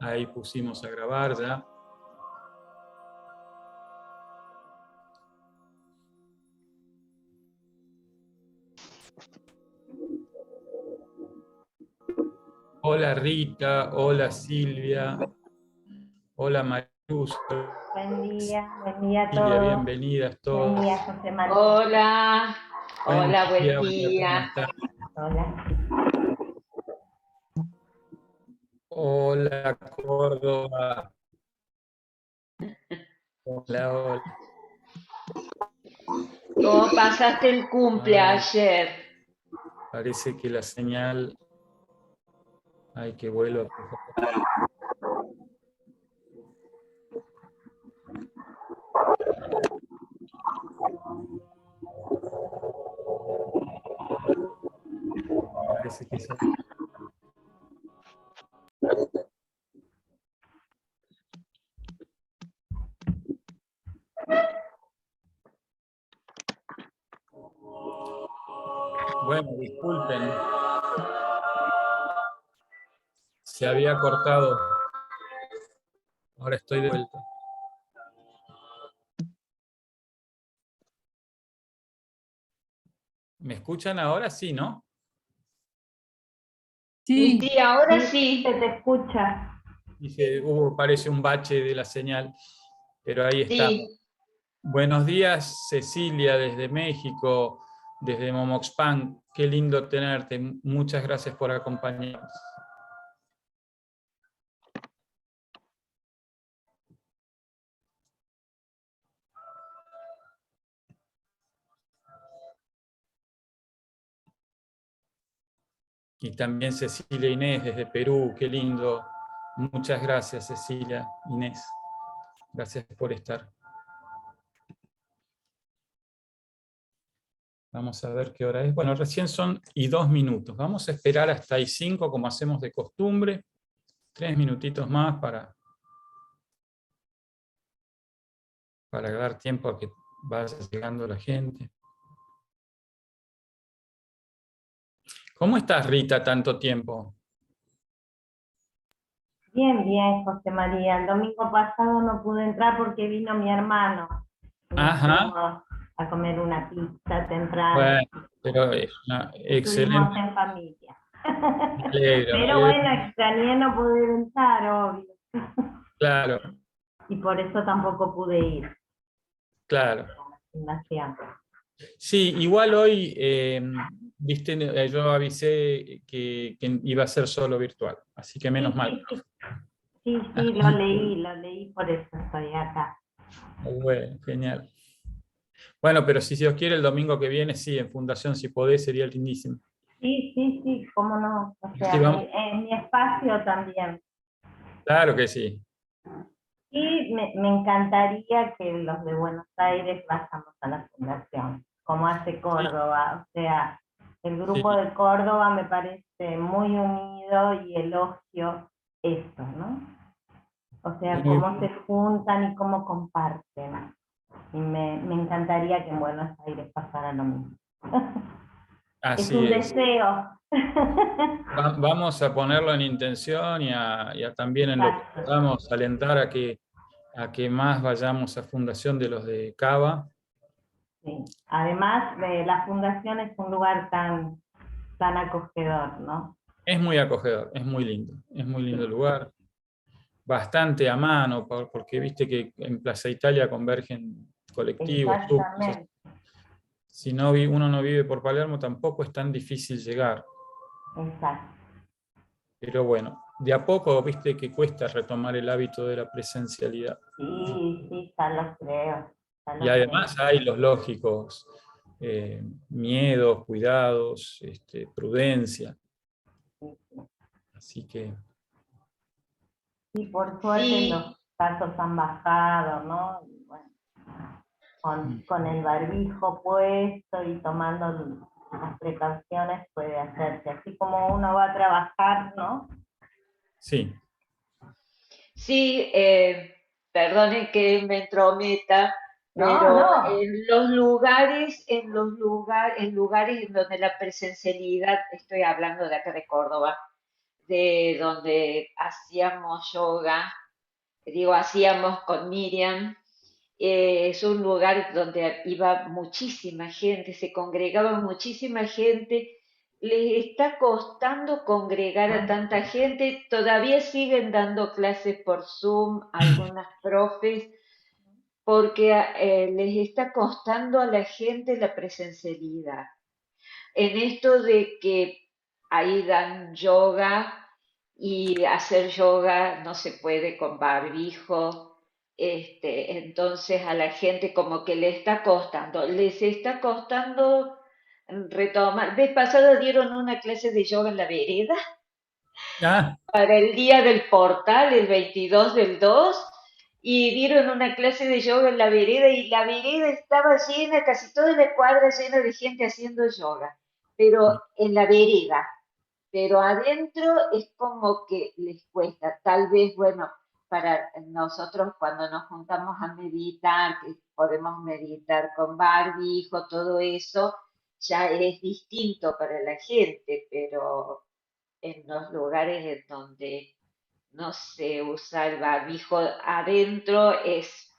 Ahí pusimos a grabar ya. Hola Rita, hola Silvia, hola Marius, Buen día a Silvia, todos. bienvenidas Buen todos. día, José María. Hola, Buen hola, buen día, ¿cómo día. están? Hola. Hola Córdoba, hola, hola. ¿Cómo pasaste el cumple Ay, ayer? parece que la señal, ay, que vuelva, por favor. Parece que ya. Bueno, disculpen, se había cortado. Ahora estoy de vuelta. ¿Me escuchan ahora? Sí, ¿no? Sí, Sí, ahora sí, sí. se te escucha. Dije, parece un bache de la señal, pero ahí estamos. Sí. Buenos días, Cecilia, desde México, desde Momoxpan. Qué lindo tenerte. Muchas gracias por acompañarnos. Y también Cecilia Inés desde Perú, qué lindo. Muchas gracias, Cecilia Inés. Gracias por estar. Vamos a ver qué hora es. Bueno, recién son y 2 minutos. Vamos a esperar hasta y 5, como hacemos de costumbre. 3 minutitos más para dar tiempo a que vaya llegando la gente. ¿Cómo estás, Rita, tanto tiempo? Bien, bien, José María. El domingo pasado no pude entrar porque vino mi hermano y nos Ajá, fuimos a comer una pizza temprano. bueno, pero Estuvimos excelente. en familia. Me alegro, me Pero alegro. bueno, extrañé no poder entrar, obvio. Claro, Y por eso tampoco pude ir claro. a la fundación. Sí, igual hoy, viste, yo avisé que iba a ser solo virtual, así que menos Sí, mal. sí, sí. Sí, sí, lo leí, por eso estoy acá. Bueno, genial. Bueno, pero si Dios quiere, el domingo que viene, sí, en Fundación, si podés, sería lindísimo. Sí, sí, sí, cómo no. O Sí, sea, en mi espacio también. claro que sí. Y me encantaría que los de Buenos Aires vayamos a la fundación, como hace Sí, Córdoba. O sea, el sí, grupo de Córdoba me parece muy unido y elogio esto, ¿no? O sea, muy cómo se bien. juntan y cómo comparten. Y me encantaría que en Buenos Aires pasara lo mismo. Es Así un es. deseo. Vamos a ponerlo en intención y a también en lo que Exacto. podamos alentar a que más vayamos a Fundación de los de Cava. Sí. Además, la fundación es un lugar tan acogedor, ¿no? Es muy acogedor, es muy lindo el lugar, bastante a mano, porque viste que en Plaza Italia convergen colectivos, subtes. Exactamente, Si no, uno no vive por Palermo, tampoco es tan difícil llegar. exacto. Pero bueno, de a poco, viste que cuesta retomar el hábito de la presencialidad. Sí, sí, ya lo creo, ya Y lo creo. además hay los lógicos miedos, cuidados, prudencia. Sí, sí. Así que Y por suerte los Sí, casos han bajado, ¿no? Y bueno, con el barbijo puesto y tomando las precauciones puede hacerse. Así como uno va a trabajar, ¿no? sí, sí, perdonen que me entrometa, No, pero no, en lugares en donde la presencialidad, estoy hablando de acá de Córdoba, de donde hacíamos yoga, digo, hacíamos con Miriam. Es un lugar donde iba muchísima gente, se congregaba muchísima gente. Les está costando congregar a tanta gente. Todavía siguen dando clases por Zoom, algunas profes, porque les está costando a la gente la presencialidad. En esto de que ahí dan yoga y hacer yoga no se puede con barbijo, entonces a la gente como que le está costando, les está costando retomar. Vez pasada dieron una clase de yoga en la vereda Ah, para el día del portal, el 22/2, y dieron una clase de yoga en la vereda y la vereda estaba llena, casi toda la cuadra llena de gente haciendo yoga, pero en la vereda, pero adentro es como que les cuesta. Tal vez, bueno, para nosotros cuando nos juntamos a meditar, que podemos meditar con barbijo, todo eso, ya es distinto para la gente, pero en los lugares en donde no se usa el barbijo adentro es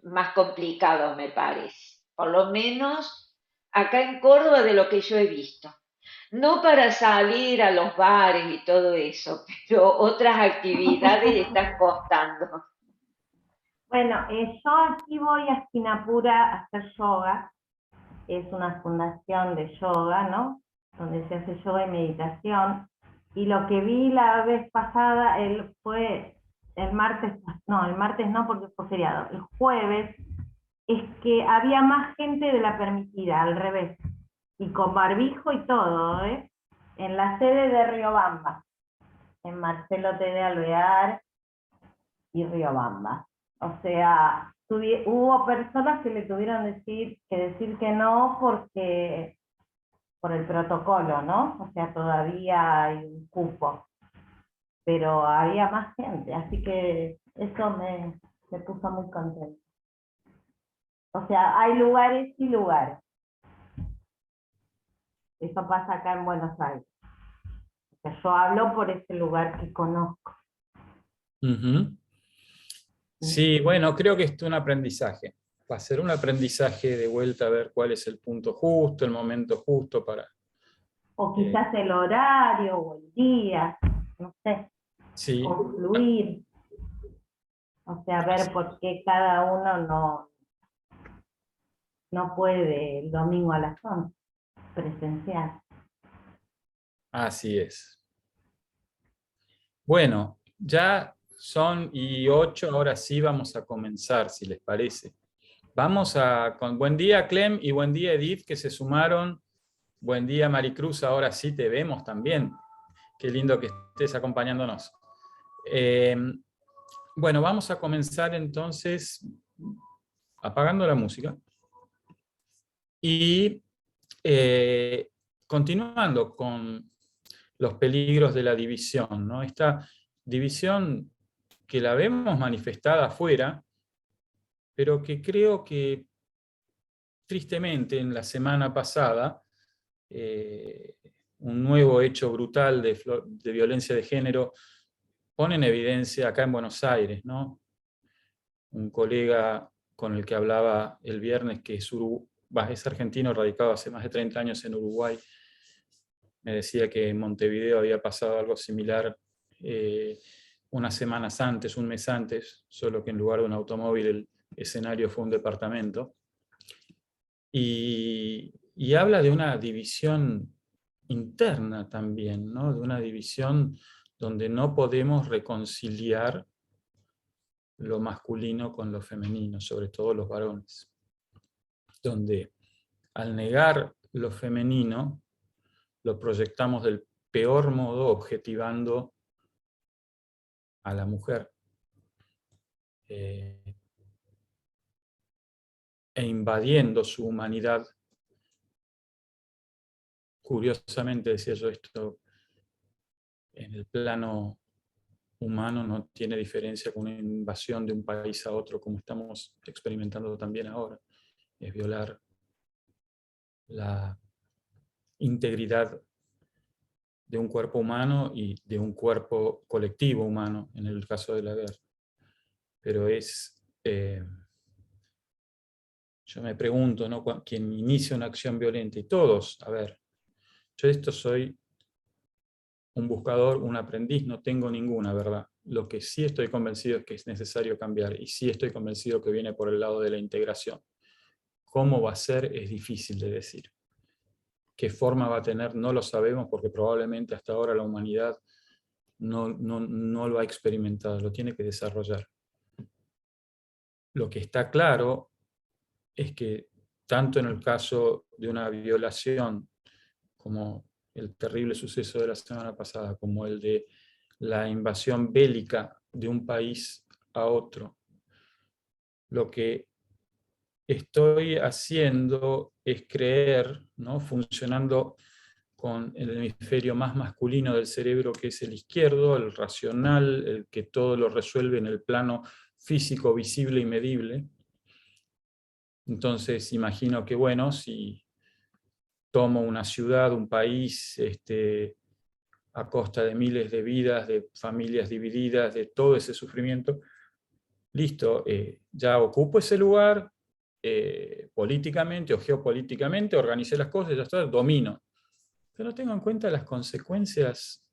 más complicado, me parece. Por lo menos acá en Córdoba de lo que yo he visto. No para salir a los bares y todo eso, pero otras actividades están costando. Bueno, yo aquí voy a Esquinapura a hacer yoga. Es una fundación de yoga, ¿no? Donde se hace yoga y meditación. Y lo que vi la vez pasada, fue el martes, no, el martes no porque fue feriado, el jueves, es que había más gente de la permitida, al revés. Y con barbijo y todo, ¿eh? En la sede de Riobamba, en Marcelo T. de Alvear y Riobamba. O sea, hubo personas que le tuvieron que decir que no porque por el protocolo, ¿no? O sea, todavía hay un cupo, pero había más gente, así que eso me puso muy contento. O sea, hay lugares y lugares. Eso pasa acá en Buenos Aires. O sea, yo hablo por ese lugar que conozco. ujú. Sí, bueno, creo que esto es un aprendizaje. Va a ser un aprendizaje de vuelta a ver cuál es el punto justo, el momento justo para... O quizás el horario o el día, no sé, Sí, concluir. O sea, ver por qué cada uno no puede el domingo a las 11, presencial. así es. Bueno, ya son y 8, ahora sí vamos a comenzar, si les parece. Con buen día, Clem, y buen día, Edith, que se sumaron. Buen día, Maricruz, ahora sí te vemos también. Qué lindo que estés acompañándonos. Eh, bueno, vamos a comenzar entonces apagando la música y continuando con los peligros de la división, ¿no? Esta división que la vemos manifestada afuera, pero que creo que tristemente en la semana pasada un nuevo hecho brutal de violencia de género pone en evidencia acá en Buenos Aires, ¿no? Un colega con el que hablaba el viernes, que es argentino, radicado hace más de 30 años en Uruguay, me decía que en Montevideo había pasado algo similar unas semanas antes, un mes antes, solo que en lugar de un automóvil el escenario fue un departamento. Y habla de una división interna también, ¿no? De una división donde no podemos reconciliar lo masculino con lo femenino, sobre todo los varones. Donde al negar lo femenino, lo proyectamos del peor modo, objetivando a la mujer e invadiendo su humanidad. Curiosamente, decía yo, esto en el plano humano no tiene diferencia con una invasión de un país a otro, como estamos experimentando también ahora. Es violar la integridad de un cuerpo humano y de un cuerpo colectivo humano, en el caso de la guerra. Pero yo me pregunto, ¿no? Quien inicia una acción violenta, y todos, a ver, yo esto soy un buscador, un aprendiz, no tengo ninguna verdad. Lo que sí estoy convencido es que es necesario cambiar, y sí estoy convencido que viene por el lado de la integración. ¿Cómo va a ser? Es difícil de decir. ¿Qué forma va a tener? No lo sabemos, porque probablemente hasta ahora la humanidad no lo ha experimentado, lo tiene que desarrollar. Lo que está claro es que tanto en el caso de una violación, como el terrible suceso de la semana pasada, como el de la invasión bélica de un país a otro, lo que estoy haciendo es creer, ¿no? Funcionando con el hemisferio más masculino del cerebro, que es el izquierdo, el racional, el que todo lo resuelve en el plano físico, visible y medible. Entonces imagino que, bueno, si tomo una ciudad, un país, a costa de miles de vidas, de familias divididas, de todo ese sufrimiento, listo, ya ocupo ese lugar políticamente o geopolíticamente, organicé las cosas, ya está, domino. Pero tengo en cuenta las consecuencias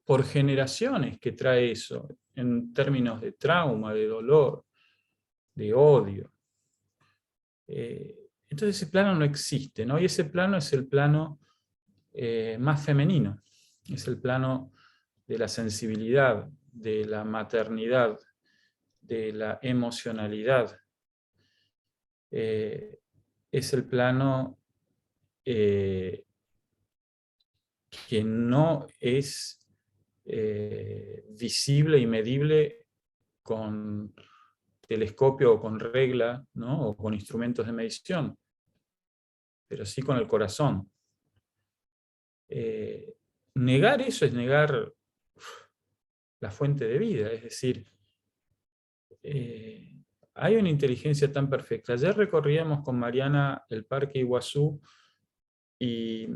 por generaciones que trae eso, en términos de trauma, de dolor, de odio. Entonces ese plano no existe, ¿no? Y ese plano es el plano más femenino, es el plano de la sensibilidad, de la maternidad, de la emocionalidad. Es el plano que no es visible y medible con telescopio o con regla, ¿no? O con instrumentos de medición, pero sí con el corazón. Negar eso es negar la fuente de vida, es decir, hay una inteligencia tan perfecta. Ayer recorríamos con Mariana el Parque Iguazú y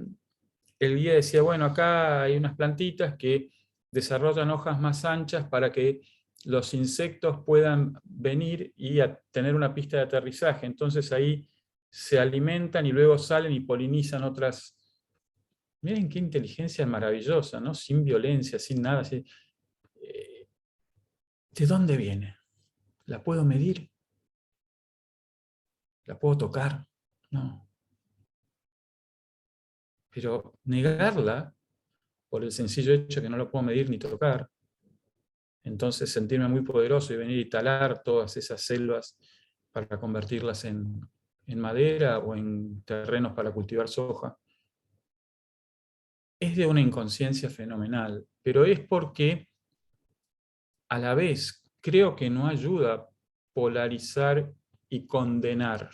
el guía decía, bueno, acá hay unas plantitas que desarrollan hojas más anchas para que los insectos puedan venir y tener una pista de aterrizaje. Entonces ahí se alimentan y luego salen y polinizan otras. Miren qué inteligencia maravillosa, ¿no? Sin violencia, sin nada. ¿De dónde viene? ¿La puedo medir? ¿La puedo tocar? No. Pero negarla, por el sencillo hecho que no lo puedo medir ni tocar, entonces sentirme muy poderoso y venir y talar todas esas selvas para convertirlas en madera o en terrenos para cultivar soja, es de una inconsciencia fenomenal, pero es porque a la vez creo que no ayuda a polarizar y condenar,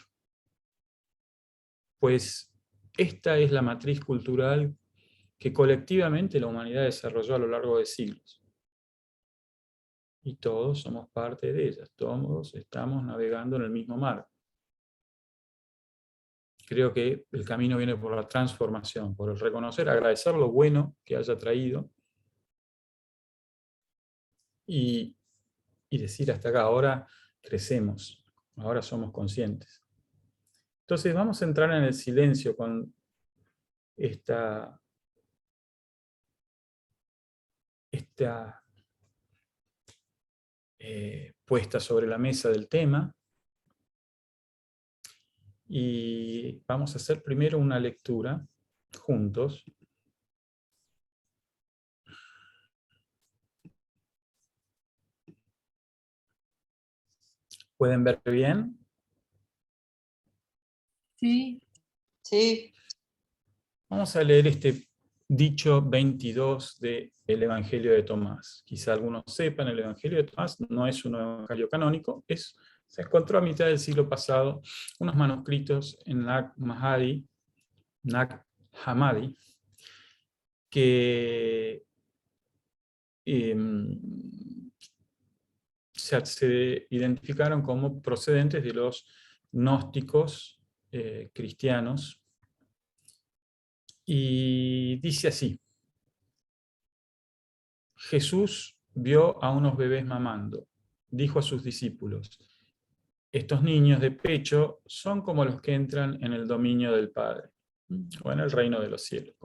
pues esta es la matriz cultural que colectivamente la humanidad desarrolló a lo largo de siglos. Y todos somos parte de ellas, todos estamos navegando en el mismo mar. Creo que el camino viene por la transformación, por el reconocer, agradecer lo bueno que haya traído y decir hasta acá, ahora crecemos, ahora somos conscientes. Entonces vamos a entrar en el silencio con esta puesta sobre la mesa del tema. Y vamos a hacer primero una lectura juntos. ¿Pueden ver bien? Sí. Sí. Vamos a leer este dicho 22 del Evangelio de Tomás. Quizá algunos sepan, el Evangelio de Tomás no es un evangelio canónico, se encontró a mitad del siglo pasado unos manuscritos en Nag Hammadi, que se identificaron como procedentes de los gnósticos cristianos, Y dice así: Jesús vio a unos bebés mamando. Dijo a sus discípulos: estos niños de pecho son como los que entran en el dominio del Padre, o en el reino de los cielos.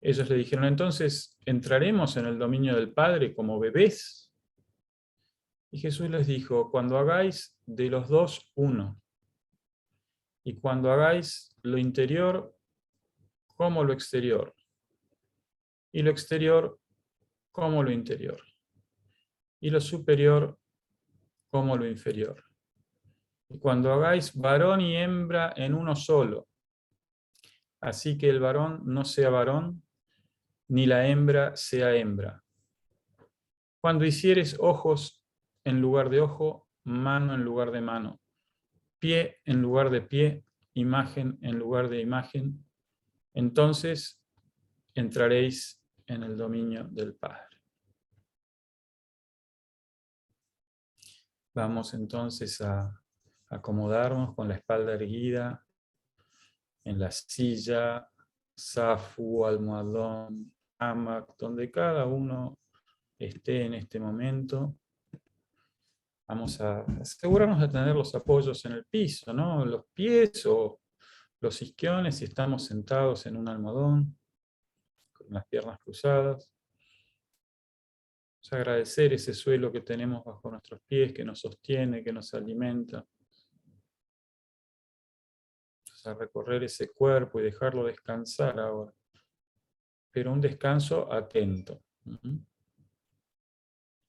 Ellos le dijeron: entonces, ¿entraremos en el dominio del Padre como bebés? Y Jesús les dijo: cuando hagáis de los dos uno, y cuando hagáis lo interior como lo exterior, y lo exterior como lo interior, y lo superior como lo inferior. Y cuando hagáis varón y hembra en uno solo, así que el varón no sea varón, ni la hembra sea hembra. Cuando hicieres ojos en lugar de ojo, mano en lugar de mano, pie en lugar de pie, imagen en lugar de imagen, entonces entraréis en el dominio del Padre. Vamos entonces a acomodarnos con la espalda erguida en la silla, zafu, almohadón, hamac, donde cada uno esté en este momento. Vamos a asegurarnos de tener los apoyos en el piso, ¿no? Los pies o los isquiones si estamos sentados en un almohadón, con las piernas cruzadas. Vamos a agradecer ese suelo que tenemos bajo nuestros pies, que nos sostiene, que nos alimenta. Vamos a recorrer ese cuerpo y dejarlo descansar ahora. Pero un descanso atento.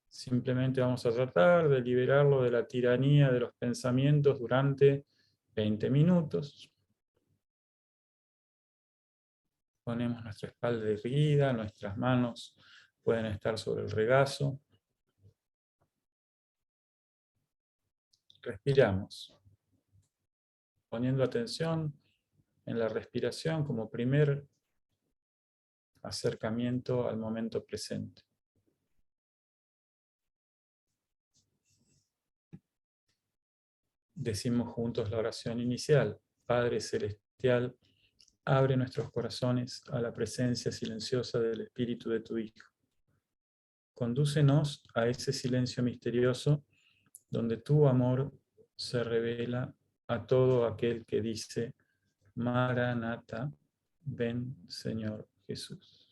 Simplemente vamos a tratar de liberarlo de la tiranía de los pensamientos durante 20 minutos. Ponemos nuestra espalda erguida, nuestras manos pueden estar sobre el regazo. Respiramos, poniendo atención en la respiración como primer acercamiento al momento presente. Decimos juntos la oración inicial: Padre Celestial, abre nuestros corazones a la presencia silenciosa del Espíritu de tu Hijo. Condúcenos a ese silencio misterioso donde tu amor se revela a todo aquel que dice: Maranatha, ven Señor Jesús.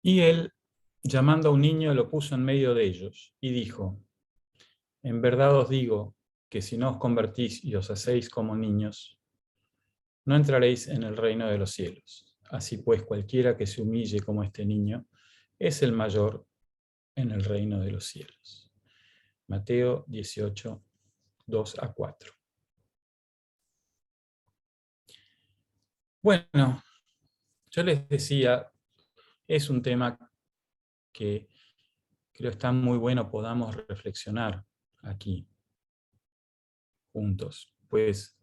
Y él, llamando a un niño, lo puso en medio de ellos y dijo: en verdad os digo que si no os convertís y os hacéis como niños, no entraréis en el reino de los cielos. Así pues, cualquiera que se humille como este niño es el mayor en el reino de los cielos. Mateo 18, 2-4. Bueno, yo les decía, es un tema que creo está muy bueno podamos reflexionar aquí juntos, pues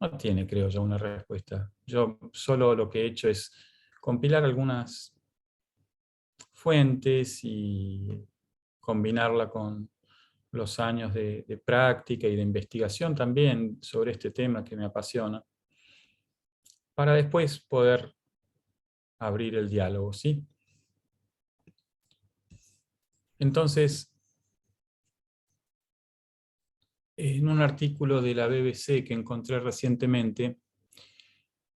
no tiene, creo yo, una respuesta. Yo solo lo que he hecho es compilar algunas fuentes y combinarla con los años de práctica y de investigación también sobre este tema que me apasiona, para después poder abrir el diálogo, ¿sí? Entonces, en un artículo de la BBC que encontré recientemente,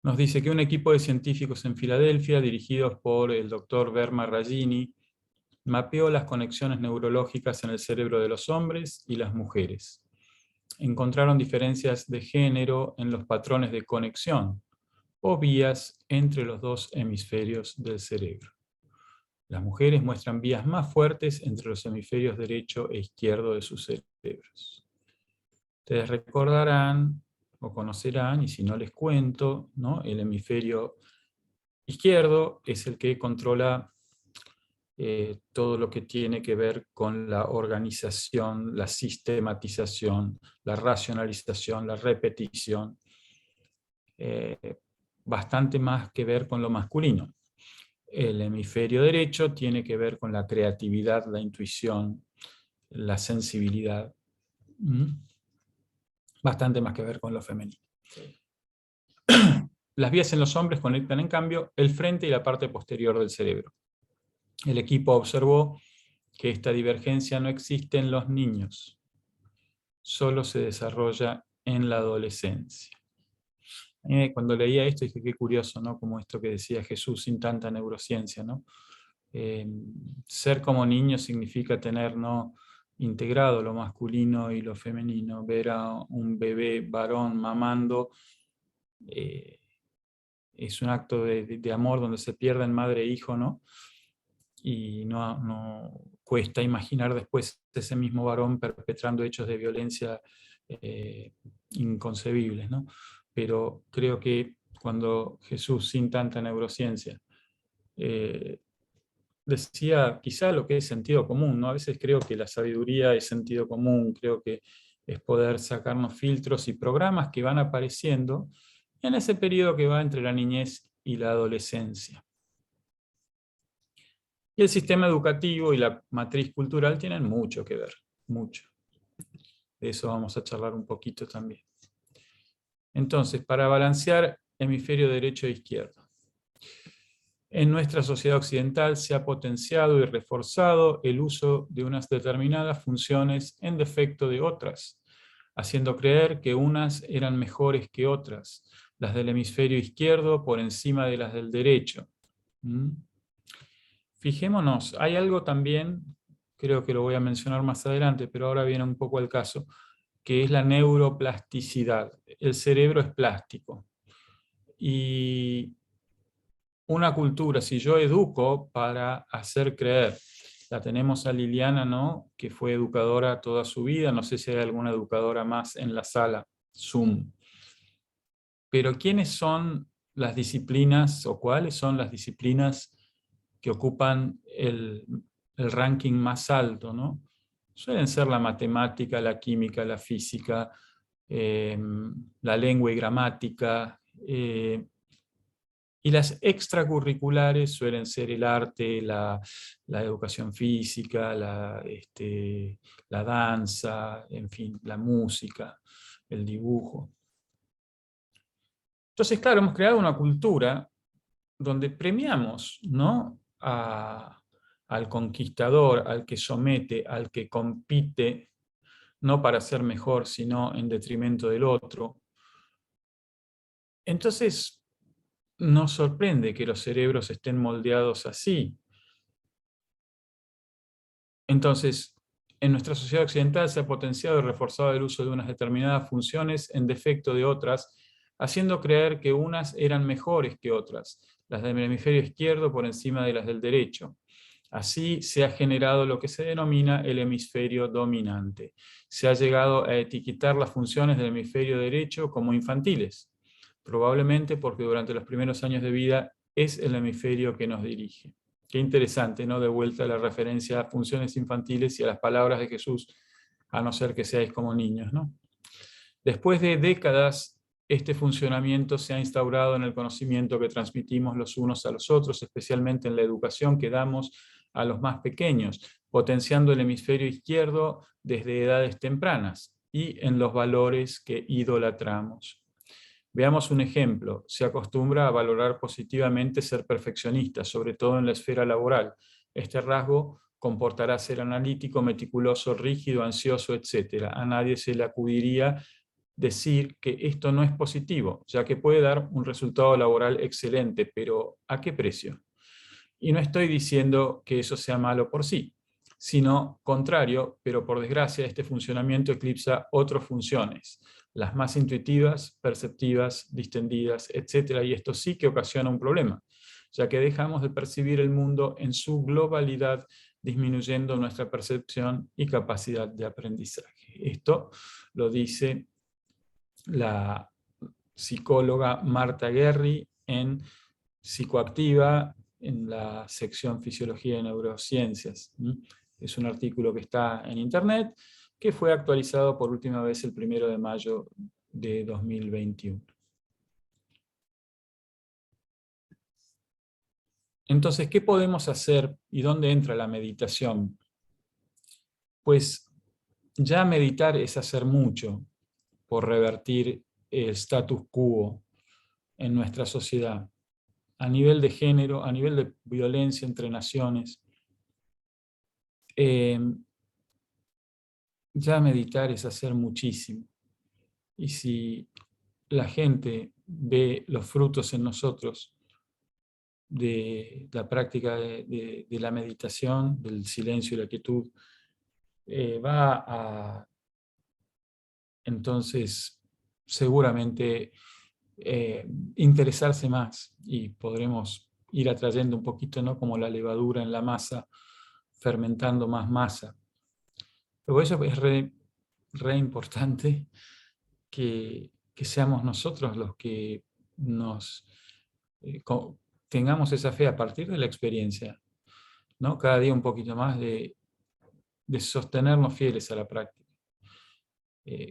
nos dice que un equipo de científicos en Filadelfia, dirigidos por el doctor Verma Ragini, mapeó las conexiones neurológicas en el cerebro de los hombres y las mujeres. Encontraron diferencias de género en los patrones de conexión o vías entre los dos hemisferios del cerebro. Las mujeres muestran vías más fuertes entre los hemisferios derecho e izquierdo de sus cerebros. Ustedes recordarán o conocerán, y si no les cuento, ¿no? El hemisferio izquierdo es el que controla todo lo que tiene que ver con la organización, la sistematización, la racionalización, la repetición, bastante más que ver con lo masculino. El hemisferio derecho tiene que ver con la creatividad, la intuición, la sensibilidad, bastante más que ver con lo femenino. Las vías en los hombres conectan, en cambio, el frente y la parte posterior del cerebro. El equipo observó que esta divergencia no existe en los niños, solo se desarrolla en la adolescencia. Cuando leía esto dije, qué curioso, ¿no? Como esto que decía Jesús sin tanta neurociencia, ¿no? Ser como niño significa tener, ¿no?, integrado lo masculino y lo femenino, ver a un bebé varón mamando, es un acto de amor donde se pierden madre e hijo, ¿no? Y no cuesta imaginar después ese mismo varón perpetrando hechos de violencia inconcebibles, ¿no? Pero creo que cuando Jesús, sin tanta neurociencia, decía quizá lo que es sentido común, ¿no? A veces creo que la sabiduría es sentido común, creo que es poder sacarnos filtros y programas que van apareciendo en ese periodo que va entre la niñez y la adolescencia. Y el sistema educativo y la matriz cultural tienen mucho que ver, mucho. De eso vamos a charlar un poquito también. Entonces, para balancear hemisferio derecho e izquierdo. En nuestra sociedad occidental se ha potenciado y reforzado el uso de unas determinadas funciones en defecto de otras, haciendo creer que unas eran mejores que otras, las del hemisferio izquierdo por encima de las del derecho. Fijémonos, hay algo también, creo que lo voy a mencionar más adelante, pero ahora viene un poco al caso, que es la neuroplasticidad. El cerebro es plástico. Y una cultura, si yo educo para hacer creer, la tenemos a Liliana, ¿no?, que fue educadora toda su vida, no sé si hay alguna educadora más en la sala, Zoom. Pero ¿quiénes son las disciplinas o cuáles son las disciplinas que ocupan el ranking más alto, ¿no? Suelen ser la matemática, la química, la física, la lengua y gramática, y las extracurriculares suelen ser el arte, la educación física, la danza, en fin, la música, el dibujo. Entonces, claro, hemos creado una cultura donde premiamos, ¿no?, al conquistador, al que somete, al que compite, no para ser mejor, sino en detrimento del otro. Entonces, nos sorprende que los cerebros estén moldeados así. Entonces, en nuestra sociedad occidental se ha potenciado y reforzado el uso de unas determinadas funciones en defecto de otras, haciendo creer que unas eran mejores que otras, las del hemisferio izquierdo por encima de las del derecho. Así se ha generado lo que se denomina el hemisferio dominante. Se ha llegado a etiquetar las funciones del hemisferio derecho como infantiles, probablemente porque durante los primeros años de vida es el hemisferio que nos dirige. Qué interesante, ¿no? De vuelta la referencia a funciones infantiles y a las palabras de Jesús, a no ser que seáis como niños, ¿no? Después de décadas, este funcionamiento se ha instaurado en el conocimiento que transmitimos los unos a los otros, especialmente en la educación que damos a los más pequeños, potenciando el hemisferio izquierdo desde edades tempranas y en los valores que idolatramos. Veamos un ejemplo. Se acostumbra a valorar positivamente ser perfeccionista, sobre todo en la esfera laboral. Este rasgo comportará ser analítico, meticuloso, rígido, ansioso, etc. A nadie se le acudiría decir que esto no es positivo, ya que puede dar un resultado laboral excelente, pero ¿a qué precio? Y no estoy diciendo que eso sea malo por sí, sino contrario, pero por desgracia este funcionamiento eclipsa otras funciones, las más intuitivas, perceptivas, distendidas, etc. Y esto sí que ocasiona un problema, ya que dejamos de percibir el mundo en su globalidad, disminuyendo nuestra percepción y capacidad de aprendizaje. Esto lo dice la psicóloga Marta Guerri en Psicoactiva, en la sección Fisiología y Neurociencias. Es un artículo que está en internet, que fue actualizado por última vez el 1 de mayo de 2021. Entonces, ¿qué podemos hacer y dónde entra la meditación? Pues ya meditar es hacer mucho por revertir el status quo en nuestra sociedad, a nivel de género, a nivel de violencia entre naciones. Ya meditar es hacer muchísimo. Y si la gente ve los frutos en nosotros de la práctica de la meditación, del silencio y la quietud, va a entonces seguramente interesarse más y podremos ir atrayendo un poquito, ¿no? Como la levadura en la masa, fermentando más masa. Pero eso es re importante que seamos nosotros los que nos tengamos esa fe a partir de la experiencia, ¿no? Cada día un poquito más de sostenernos fieles a la práctica.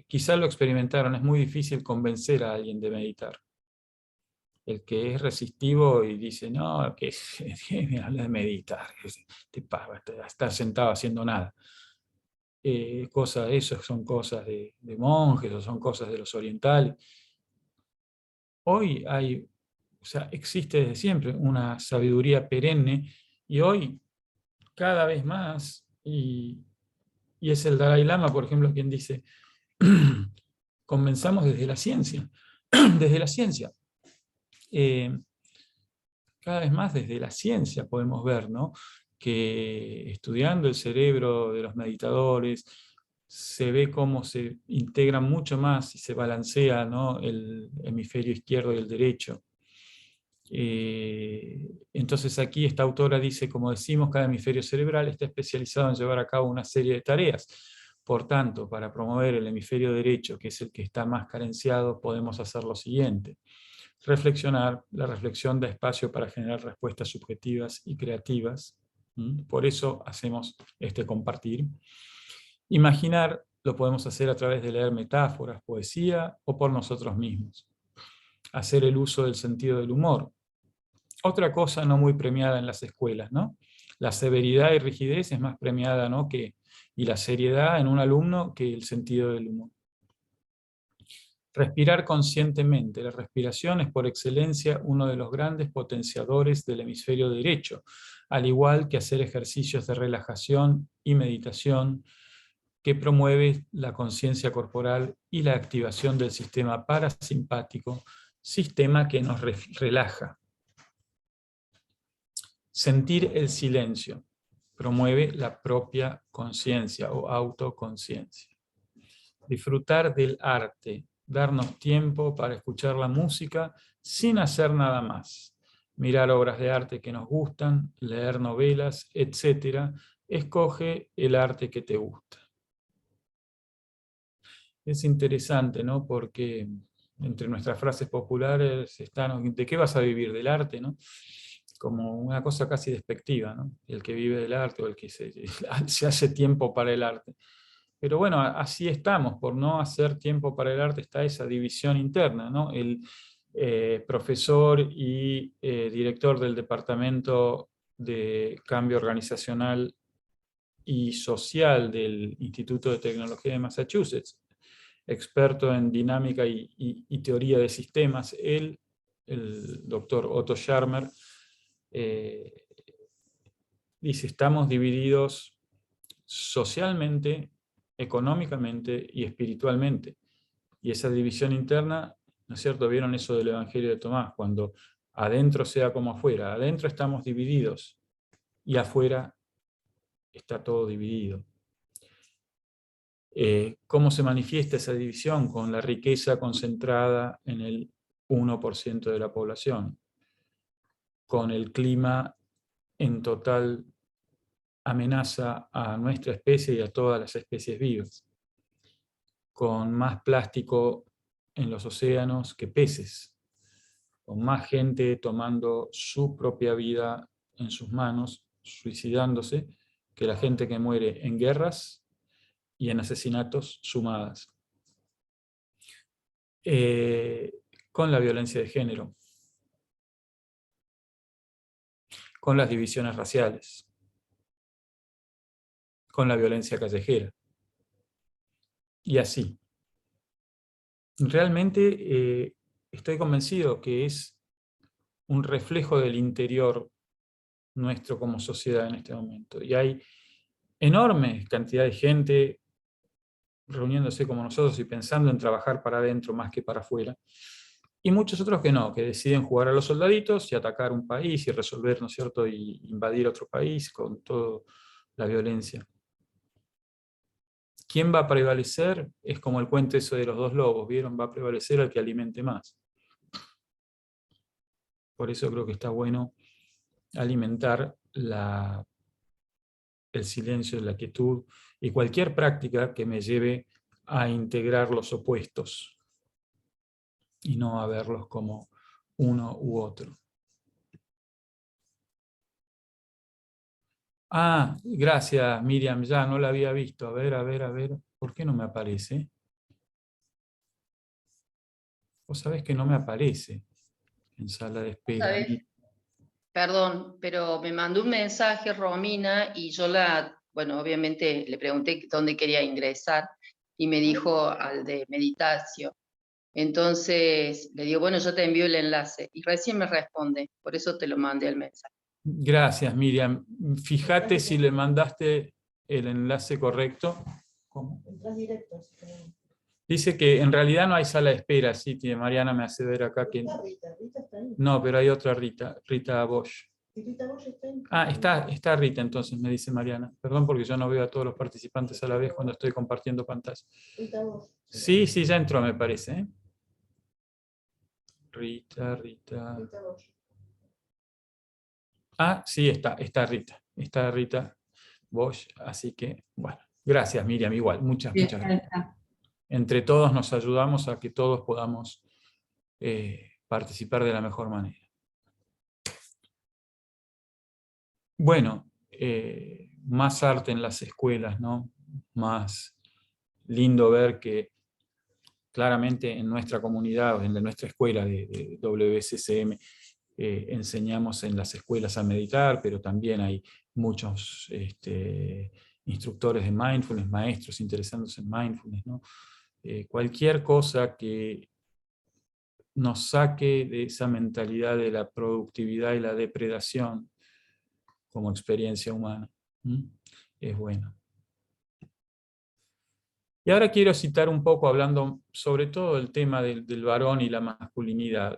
Quizá lo experimentaron, es muy difícil convencer a alguien de meditar. El que es resistivo y dice, no, que me habla de meditar, estar sentado haciendo nada. Eso son cosas de monjes o son cosas de los orientales. Hoy existe desde siempre una sabiduría perenne y hoy cada vez más, y es el Dalai Lama, por ejemplo, quien dice, comenzamos desde la ciencia, desde la ciencia. Cada vez más desde la ciencia podemos ver, ¿no? Que estudiando el cerebro de los meditadores, se ve cómo se integran mucho más y se balancea, ¿no? El hemisferio izquierdo y el derecho. Entonces aquí esta autora dice, como decimos, cada hemisferio cerebral está especializado en llevar a cabo una serie de tareas. Por tanto, para promover el hemisferio derecho, que es el que está más carenciado, podemos hacer lo siguiente. Reflexionar. La reflexión da espacio para generar respuestas subjetivas y creativas. Por eso hacemos este compartir. Imaginar lo podemos hacer a través de leer metáforas, poesía o por nosotros mismos. Hacer el uso del sentido del humor. Otra cosa no muy premiada en las escuelas, ¿no? La severidad y rigidez es más premiada, ¿no? y la seriedad en un alumno que el sentido del humor. Respirar conscientemente. La respiración es por excelencia uno de los grandes potenciadores del hemisferio derecho, al igual que hacer ejercicios de relajación y meditación que promueve la conciencia corporal y la activación del sistema parasimpático, sistema que nos relaja. Sentir el silencio. promueve la propia conciencia o autoconciencia. Disfrutar del arte, darnos tiempo para escuchar la música sin hacer nada más. Mirar obras de arte que nos gustan, leer novelas, etc. Escoge el arte que te gusta. Es interesante, ¿no? Porque entre nuestras frases populares están, ¿de qué vas a vivir? ¿Del arte, no? Como una cosa casi despectiva, ¿no? El que vive del arte o el que se hace tiempo para el arte. Pero bueno, así estamos, por no hacer tiempo para el arte está esa división interna, ¿no? El profesor y director del Departamento de Cambio Organizacional y Social del Instituto de Tecnología de Massachusetts, experto en dinámica y teoría de sistemas, el doctor Otto Scharmer, dice, estamos divididos socialmente, económicamente y espiritualmente. Y esa división interna, ¿no es cierto? ¿Vieron eso del Evangelio de Tomás? Cuando adentro sea como afuera. Adentro estamos divididos y afuera está todo dividido. ¿Cómo se manifiesta esa división? Con la riqueza concentrada en el 1% de la población, con el clima en total amenaza a nuestra especie y a todas las especies vivas, con más plástico en los océanos que peces, con más gente tomando su propia vida en sus manos, suicidándose, que la gente que muere en guerras y en asesinatos sumadas. Con la violencia de género, con las divisiones raciales, con la violencia callejera, y así. Realmente estoy convencido que es un reflejo del interior nuestro como sociedad en este momento. Y hay enorme cantidad de gente reuniéndose como nosotros y pensando en trabajar para adentro más que para afuera. Y muchos otros que no, que deciden jugar a los soldaditos y atacar un país y resolver, ¿no es cierto?, y invadir otro país con toda la violencia. ¿Quién va a prevalecer? Es como el cuento eso de los dos lobos, ¿vieron? Va a prevalecer el que alimente más. Por eso creo que está bueno alimentar el silencio, la quietud y cualquier práctica que me lleve a integrar los opuestos y no a verlos como uno u otro. Ah, gracias Miriam, ya no la había visto. A ver, ¿por qué no me aparece? Vos sabés que no me aparece en sala de espera. Perdón, pero me mandó un mensaje Romina y yo bueno, obviamente le pregunté dónde quería ingresar y me dijo al de meditación. Entonces le digo, bueno, yo te envío el enlace y recién me responde, por eso te lo mandé el mensaje. Gracias, Miriam. Fíjate si le mandaste el enlace correcto. ¿Cómo? Entras directo. Dice que en realidad no hay sala de espera, sí, Mariana me hace ver acá que... Rita está ahí. No, pero hay otra Rita Bosch. ¿Y Rita Bosch está ahí? Ah, está Rita entonces, me dice Mariana. Perdón porque yo no veo a todos los participantes a la vez cuando estoy compartiendo pantalla. Rita Bosch. Sí, ya entró me parece. ¿Eh? Rita. Rita Bosch. Ah, sí, está Rita. Está Rita Bosch, así que, bueno. Gracias, Miriam, igual. Muchas gracias. Entre todos nos ayudamos a que todos podamos participar de la mejor manera. Bueno, más arte en las escuelas, ¿no? Más lindo ver que claramente en nuestra comunidad, en nuestra escuela de WSCM, enseñamos en las escuelas a meditar, pero también hay muchos instructores de mindfulness, maestros interesándose en mindfulness, ¿no? Cualquier cosa que nos saque de esa mentalidad de la productividad y la depredación como experiencia humana, es bueno. Y ahora quiero citar un poco, hablando sobre todo del tema del varón y la masculinidad.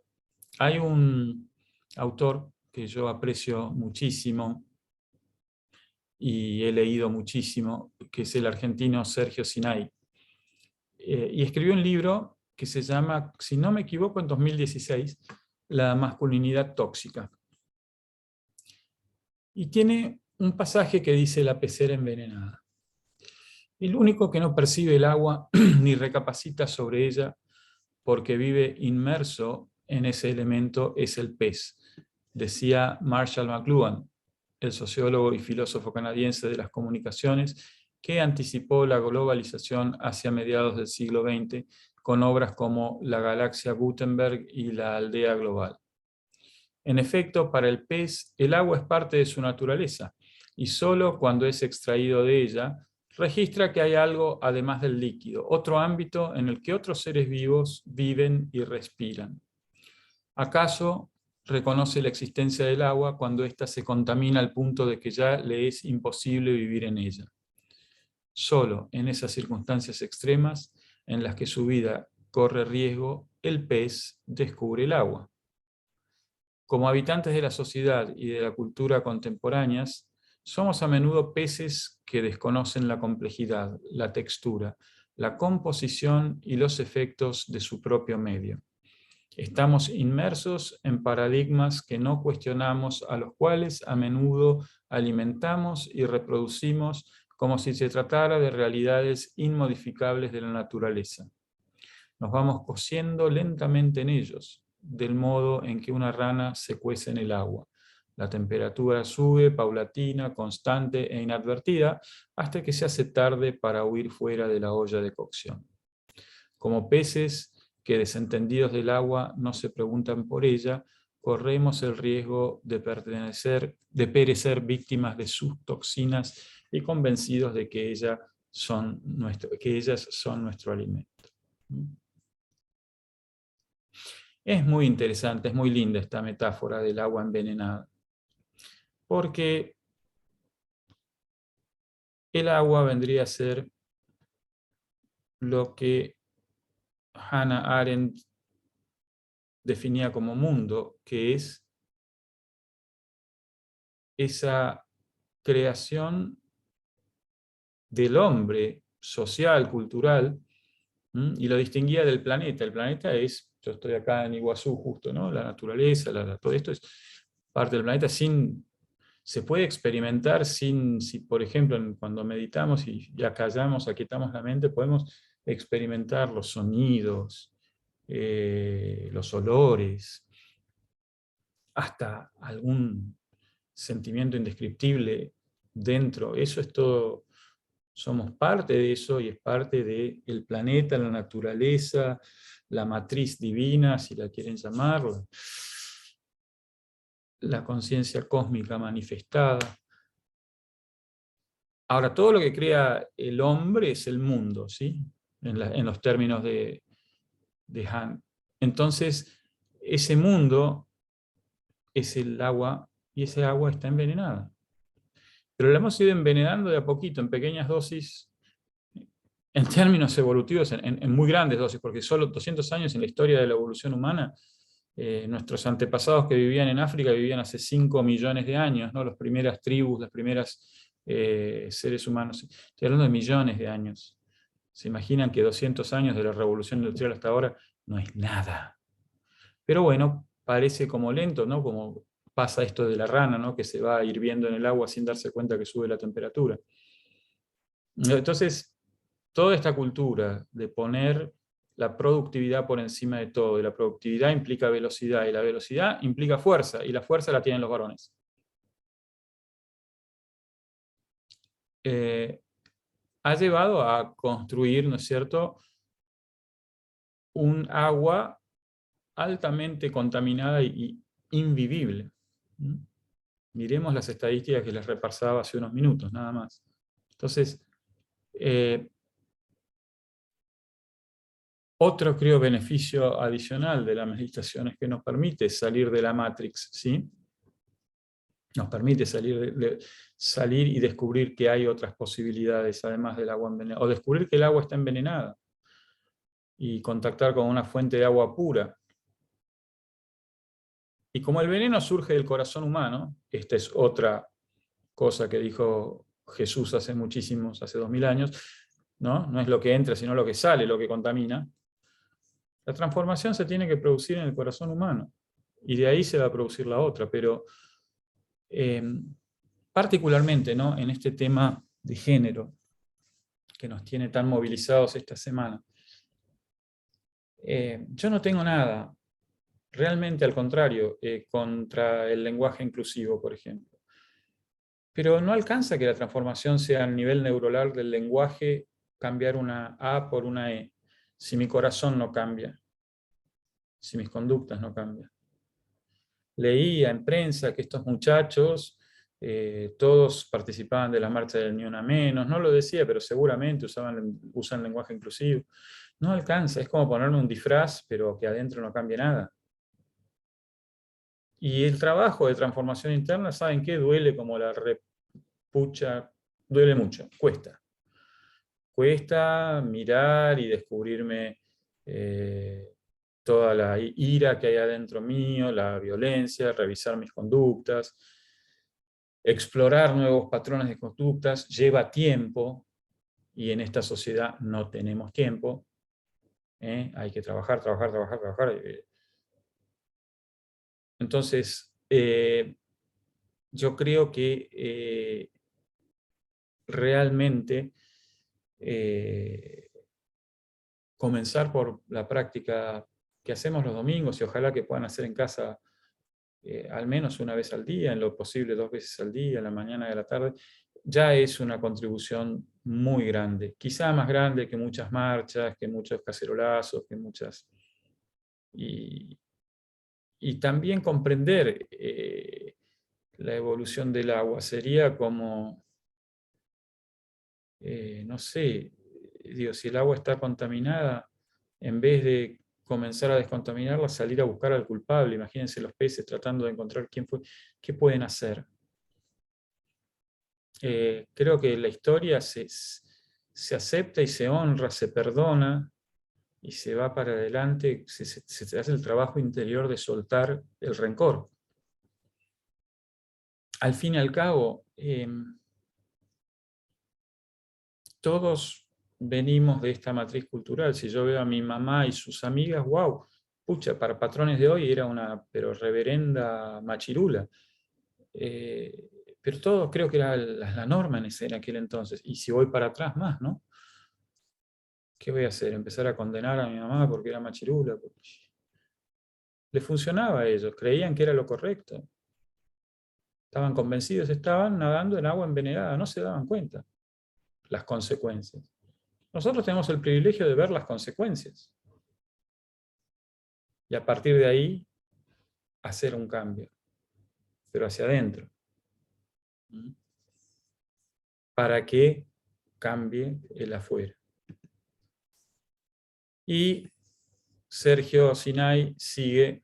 Hay un autor que yo aprecio muchísimo, y he leído muchísimo, que es el argentino Sergio Sinay. Y escribió un libro que se llama, si no me equivoco, en 2016, La masculinidad tóxica. Y tiene un pasaje que dice la pecera envenenada. El único que no percibe el agua ni recapacita sobre ella porque vive inmerso en ese elemento es el pez, decía Marshall McLuhan, el sociólogo y filósofo canadiense de las comunicaciones, que anticipó la globalización hacia mediados del siglo XX con obras como La galaxia Gutenberg y La aldea global. En efecto, para el pez, el agua es parte de su naturaleza, y solo cuando es extraído de ella, registra que hay algo además del líquido, otro ámbito en el que otros seres vivos viven y respiran. ¿Acaso reconoce la existencia del agua cuando ésta se contamina al punto de que ya le es imposible vivir en ella? Solo en esas circunstancias extremas en las que su vida corre riesgo, el pez descubre el agua. Como habitantes de la sociedad y de la cultura contemporáneas, somos a menudo peces que desconocen la complejidad, la textura, la composición y los efectos de su propio medio. Estamos inmersos en paradigmas que no cuestionamos, a los cuales a menudo alimentamos y reproducimos como si se tratara de realidades inmodificables de la naturaleza. Nos vamos cociendo lentamente en ellos, del modo en que una rana se cuece en el agua. La temperatura sube, paulatina, constante e inadvertida, hasta que se hace tarde para huir fuera de la olla de cocción. Como peces que, desentendidos del agua, no se preguntan por ella, corremos el riesgo de perecer víctimas de sus toxinas y convencidos de que ellas son nuestro alimento. Es muy interesante, es muy linda esta metáfora del agua envenenada, porque el agua vendría a ser lo que Hannah Arendt definía como mundo, que es esa creación del hombre social, cultural, y lo distinguía del planeta. El planeta es, yo estoy acá en Iguazú justo, ¿no? La naturaleza, todo esto es parte del planeta. Se puede experimentar sin, si por ejemplo, cuando meditamos y ya callamos, aquietamos la mente, podemos experimentar los sonidos, los olores, hasta algún sentimiento indescriptible dentro. Eso es todo. Somos parte de eso y es parte del planeta, la naturaleza, la matriz divina, si la quieren llamar, la conciencia cósmica manifestada. Ahora, todo lo que crea el hombre es el mundo, ¿sí? En los términos de Han. Entonces, ese mundo es el agua, y ese agua está envenenada. Pero la hemos ido envenenando de a poquito, en pequeñas dosis, en términos evolutivos, en muy grandes dosis, porque solo 200 años en la historia de la evolución humana, nuestros antepasados que vivían en África vivían hace 5 millones de años, ¿no? Las primeras tribus, las primeras seres humanos. Estoy hablando de millones de años. ¿Se imaginan que 200 años de la revolución industrial hasta ahora no es nada? Pero bueno, parece como lento, ¿no? Como pasa esto de la rana, ¿no? Que se va hirviendo en el agua sin darse cuenta que sube la temperatura. Entonces, toda esta cultura de poner la productividad por encima de todo, y la productividad implica velocidad, y la velocidad implica fuerza, y la fuerza la tienen los varones. Ha llevado a construir, ¿no es cierto?, un agua altamente contaminada y invivible. Miremos las estadísticas que les repasaba hace unos minutos, nada más. Entonces, otro, creo, beneficio adicional de la meditación es que nos permite salir de la Matrix, ¿sí? Nos permite salir y descubrir que hay otras posibilidades, además del agua envenenada, o descubrir que el agua está envenenada, y contactar con una fuente de agua pura. Y como el veneno surge del corazón humano, esta es otra cosa que dijo Jesús hace 2000 años, ¿no? No es lo que entra, sino lo que sale, lo que contamina. La transformación se tiene que producir en el corazón humano, y de ahí se va a producir la otra, pero particularmente, ¿no?, en este tema de género, que nos tiene tan movilizados esta semana. Yo no tengo nada, realmente al contrario, contra el lenguaje inclusivo, por ejemplo. Pero no alcanza que la transformación sea a nivel neuronal del lenguaje, cambiar una A por una E, si mi corazón no cambia, si mis conductas no cambian. Leía en prensa que estos muchachos, todos participaban de la marcha del Ni Una Menos, no lo decía, pero seguramente usan lenguaje inclusivo. No alcanza, es como ponerme un disfraz, pero que adentro no cambie nada. Y el trabajo de transformación interna, ¿saben qué? Duele como la repucha, duele mucho, cuesta. Cuesta mirar y descubrirme toda la ira que hay adentro mío, la violencia, revisar mis conductas, explorar nuevos patrones de conductas, lleva tiempo, y en esta sociedad no tenemos tiempo. Hay que trabajar. Entonces, yo creo que realmente comenzar por la práctica que hacemos los domingos, y ojalá que puedan hacer en casa al menos una vez al día, en lo posible 2 veces al día, en la mañana y a la tarde, ya es una contribución muy grande, quizá más grande que muchas marchas, que muchos cacerolazos, que muchas... Y también comprender la evolución del agua sería como, no sé, digo, si el agua está contaminada, en vez de comenzar a descontaminarla, salir a buscar al culpable. Imagínense los peces tratando de encontrar quién fue, qué pueden hacer. Creo que la historia se acepta y se honra, se perdona, y se va para adelante, se hace el trabajo interior de soltar el rencor. Al fin y al cabo, todos venimos de esta matriz cultural. Si yo veo a mi mamá y sus amigas, wow, pucha, para patrones de hoy era una pero reverenda machirula. Pero todo creo que era la norma en aquel entonces. Y si voy para atrás más, ¿no? ¿Qué voy a hacer? ¿Empezar a condenar a mi mamá porque era machirula? Porque le funcionaba a ellos, creían que era lo correcto. Estaban convencidos, estaban nadando en agua envenenada, no se daban cuenta las consecuencias. Nosotros tenemos el privilegio de ver las consecuencias. Y a partir de ahí, hacer un cambio. Pero hacia adentro. Para que cambie el afuera. Y Sergio Sinai sigue,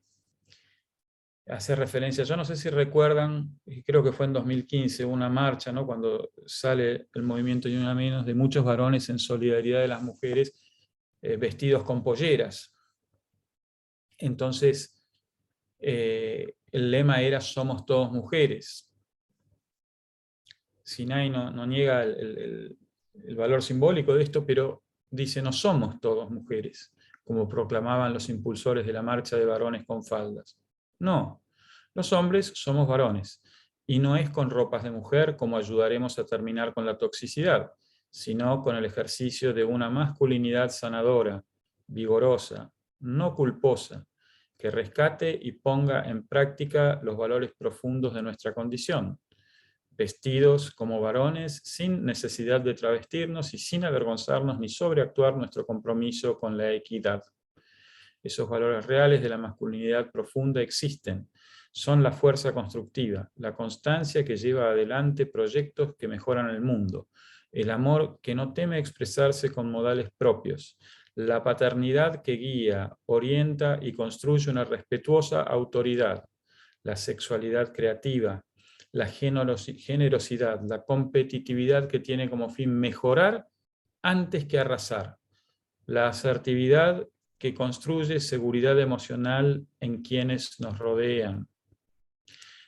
hace referencia, yo no sé si recuerdan, creo que fue en 2015, una marcha, ¿no?, cuando sale el movimiento Ni Una Menos, de muchos varones en solidaridad de las mujeres, vestidos con polleras. Entonces, el lema era "Somos todos mujeres". Sinai no niega el valor simbólico de esto, pero dice "no somos todos mujeres", como proclamaban los impulsores de la marcha de varones con faldas. No, los hombres somos varones, y no es con ropas de mujer como ayudaremos a terminar con la toxicidad, sino con el ejercicio de una masculinidad sanadora, vigorosa, no culposa, que rescate y ponga en práctica los valores profundos de nuestra condición, vestidos como varones, sin necesidad de travestirnos y sin avergonzarnos ni sobreactuar nuestro compromiso con la equidad. Esos valores reales de la masculinidad profunda existen. Son la fuerza constructiva, la constancia que lleva adelante proyectos que mejoran el mundo, el amor que no teme expresarse con modales propios, la paternidad que guía, orienta y construye una respetuosa autoridad, la sexualidad creativa, la generosidad, la competitividad que tiene como fin mejorar antes que arrasar, la asertividad que construye seguridad emocional en quienes nos rodean.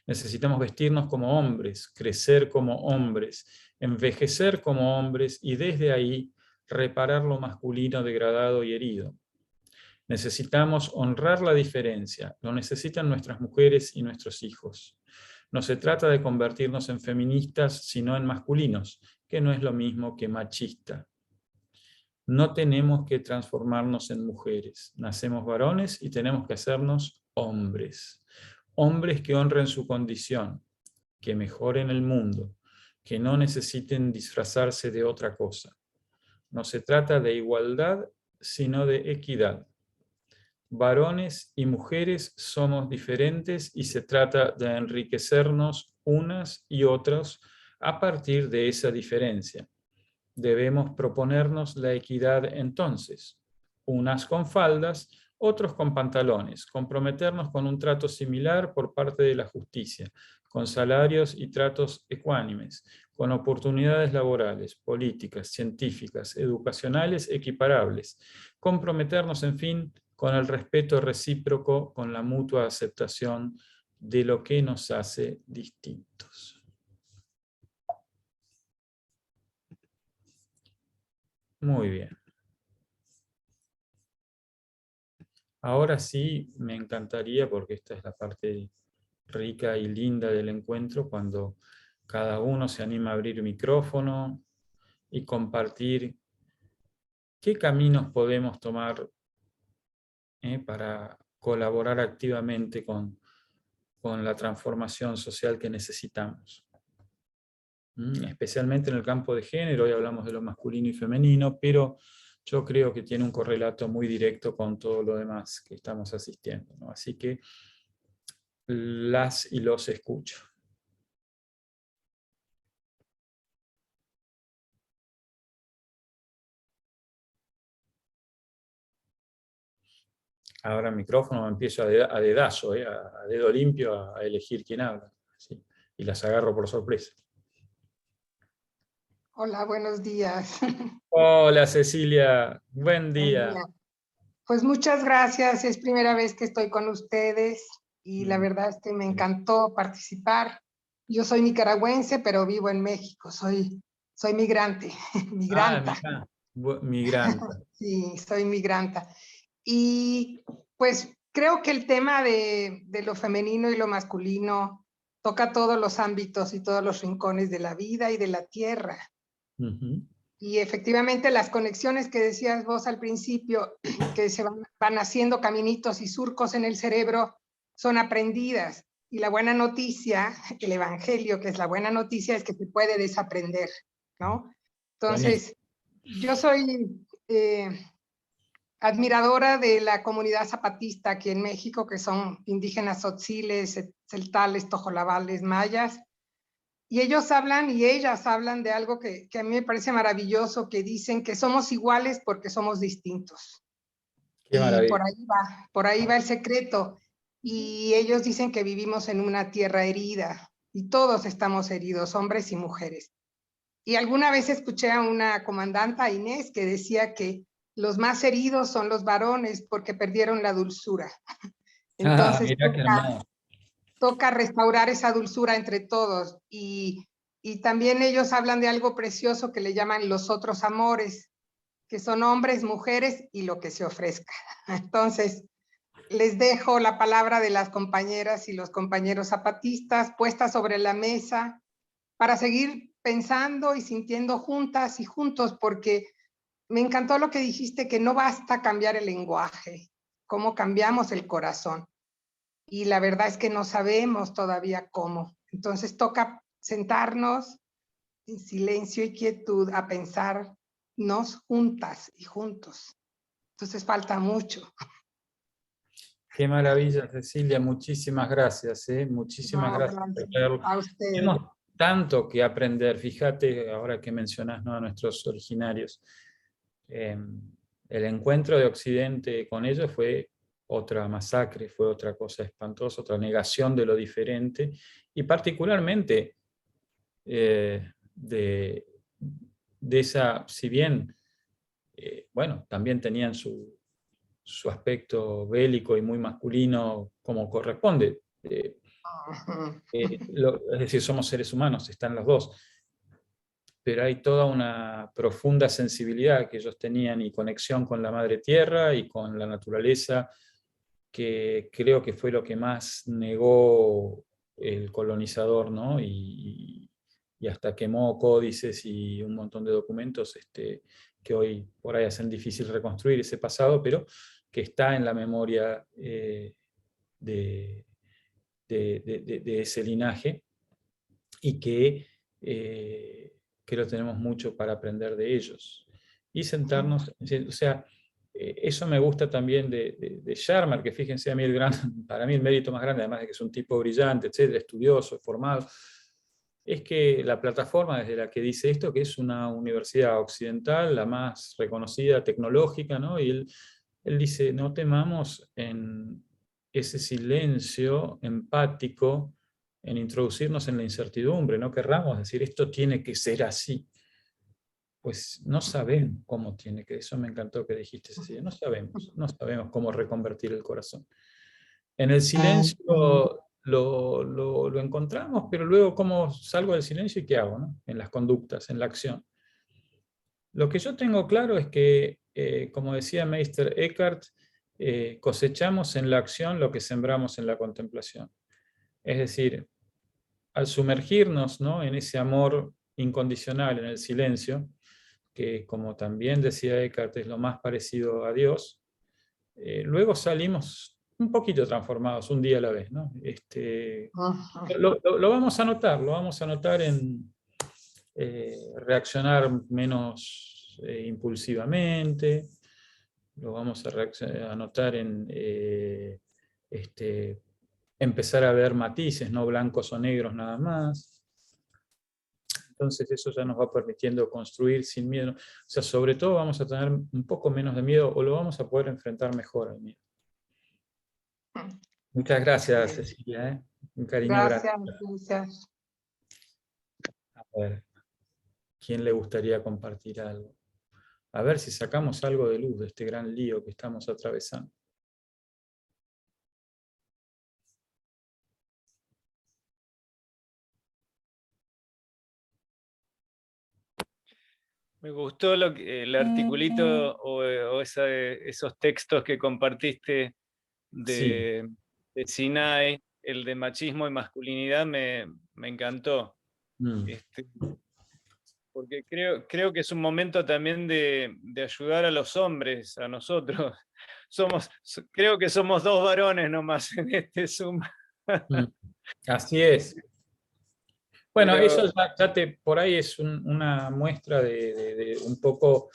Necesitamos vestirnos como hombres, crecer como hombres, envejecer como hombres y desde ahí reparar lo masculino degradado y herido. Necesitamos honrar la diferencia, lo necesitan nuestras mujeres y nuestros hijos. No se trata de convertirnos en feministas, sino en masculinos, que no es lo mismo que machista. No tenemos que transformarnos en mujeres. Nacemos varones y tenemos que hacernos hombres. Hombres que honren su condición, que mejoren el mundo, que no necesiten disfrazarse de otra cosa. No se trata de igualdad, sino de equidad. Varones y mujeres somos diferentes y se trata de enriquecernos unas y otras a partir de esa diferencia. Debemos proponernos la equidad entonces, unas con faldas, otros con pantalones, comprometernos con un trato similar por parte de la justicia, con salarios y tratos ecuánimes, con oportunidades laborales, políticas, científicas, educacionales equiparables, comprometernos, en fin, con el respeto recíproco, con la mutua aceptación de lo que nos hace distintos. Muy bien. Ahora sí me encantaría, porque esta es la parte rica y linda del encuentro, cuando cada uno se anima a abrir micrófono y compartir qué caminos podemos tomar para colaborar activamente con la transformación social que necesitamos. Especialmente en el campo de género, hoy hablamos de lo masculino y femenino, pero yo creo que tiene un correlato muy directo con todo lo demás que estamos asistiendo, ¿no? Así que las y los escucho. Ahora el micrófono me empiezo a dedazo, a dedo limpio, a elegir quién habla. ¿Sí? Y las agarro por sorpresa. Hola, buenos días. Hola Cecilia, buen Buen día. día. Pues muchas gracias, es primera vez que estoy con ustedes y la verdad es que me encantó participar. Yo soy nicaragüense, pero vivo en México, soy migrante, migranta. Migranta. Sí, soy migranta. Y pues creo que el tema de lo femenino y lo masculino toca todos los ámbitos y todos los rincones de la vida y de la tierra. Y efectivamente las conexiones que decías vos al principio, que se van haciendo caminitos y surcos en el cerebro, son aprendidas. Y la buena noticia, el evangelio, que es la buena noticia, es que se puede desaprender, ¿no? Entonces, yo soy admiradora de la comunidad zapatista aquí en México, que son indígenas tzotziles, celtales, tojolabales, mayas. Y ellos hablan y ellas hablan de algo que a mí me parece maravilloso, que dicen que somos iguales porque somos distintos. Qué maravilla. Y por ahí va el secreto. Y ellos dicen que vivimos en una tierra herida y todos estamos heridos, hombres y mujeres. Y alguna vez escuché a una comandanta, Inés, que decía que los más heridos son los varones porque perdieron la dulzura. Entonces, toca restaurar esa dulzura entre todos. Y también ellos hablan de algo precioso que le llaman los otros amores, que son hombres, mujeres y lo que se ofrezca. Entonces, les dejo la palabra de las compañeras y los compañeros zapatistas puesta sobre la mesa para seguir pensando y sintiendo juntas y juntos, porque me encantó lo que dijiste, que no basta cambiar el lenguaje, cómo cambiamos el corazón. Y la verdad es que no sabemos todavía cómo. Entonces toca sentarnos en silencio y quietud a pensarnos juntas y juntos. Entonces falta mucho. Qué maravilla, Cecilia, muchísimas gracias. Muchísimas gracias. A ustedes. Tenemos tanto que aprender, fíjate, ahora que mencionás, ¿no?, a nuestros originarios. El encuentro de Occidente con ellos fue otra masacre, fue otra cosa espantosa, otra negación de lo diferente, y particularmente de esa, si bien, bueno, también tenían su aspecto bélico y muy masculino como corresponde. Es decir, somos seres humanos, están los dos. pero hay toda una profunda sensibilidad que ellos tenían y conexión con la madre tierra y con la naturaleza, que creo que fue lo que más negó el colonizador, ¿no? Y hasta quemó códices y un montón de documentos que hoy por ahí hacen difícil reconstruir ese pasado, pero que está en la memoria de ese linaje, y que lo tenemos mucho para aprender de ellos. Y sentarnos, o sea, eso me gusta también de Sharma, que fíjense, a mí para mí el mérito más grande, además de que es un tipo brillante, etcétera, estudioso, formado, es que la plataforma desde la que dice esto, que es una universidad occidental, la más reconocida tecnológica, ¿no? Y él dice, no temamos en ese silencio empático, en introducirnos en la incertidumbre, no querramos decir, esto tiene que ser así. Pues no sabemos cómo tiene que, eso me encantó que dijiste, Cecilia, no sabemos cómo reconvertir el corazón. En el silencio lo encontramos, pero luego cómo salgo del silencio y qué hago, ¿no? En las conductas, en la acción. Lo que yo tengo claro es que, como decía Meister Eckhart, cosechamos en la acción lo que sembramos en la contemplación. Es decir, al sumergirnos, ¿no?, en ese amor incondicional, en el silencio, que como también decía Eckhart es lo más parecido a Dios, luego salimos un poquito transformados, un día a la vez, ¿no? Lo vamos a notar en reaccionar menos impulsivamente, lo vamos a notar en empezar a ver matices, no blancos o negros nada más. Entonces eso ya nos va permitiendo construir sin miedo. O sea, sobre todo vamos a tener un poco menos de miedo, o lo vamos a poder enfrentar mejor al miedo. Muchas gracias, Cecilia. Un cariño grande. Gracias. A ver, ¿quién le gustaría compartir algo? A ver si sacamos algo de luz de este gran lío que estamos atravesando. Me gustó el articulito o esos textos que compartiste Sí. de Sinai, el de machismo y masculinidad, me encantó. Mm. Porque creo que es un momento también de ayudar a los hombres, a nosotros. Creo que somos dos varones nomás en este Zoom. Así es. Bueno, Pero, eso por ahí es una muestra de un poco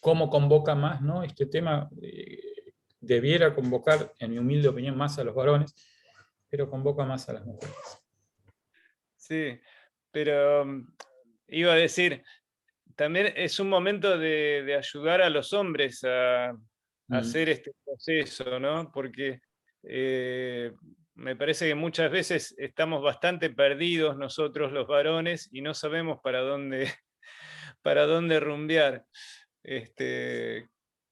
cómo convoca más, ¿no? Este tema debiera convocar, en mi humilde opinión, más a los varones, pero convoca más a las mujeres. sí, pero iba a decir, también es un momento de ayudar a los hombres a hacer este proceso, ¿no? Porque me parece que muchas veces estamos bastante perdidos nosotros los varones y no sabemos para dónde rumbear,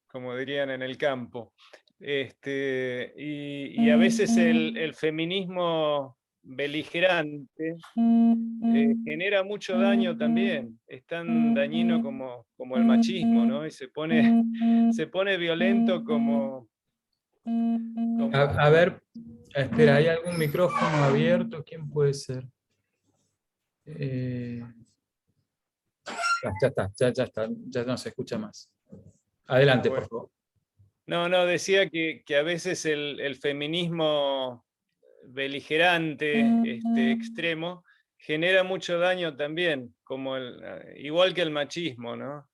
como dirían en el campo. Y a veces el feminismo beligerante genera mucho daño también, es tan dañino como el machismo, ¿no? Y se pone violento como... A ver, espera, ¿hay algún micrófono abierto? ¿Quién puede ser? Ya está, ya no se escucha más. Adelante, bueno. por favor. No, decía que a veces el feminismo beligerante, extremo, genera mucho daño también, igual que el machismo, ¿no?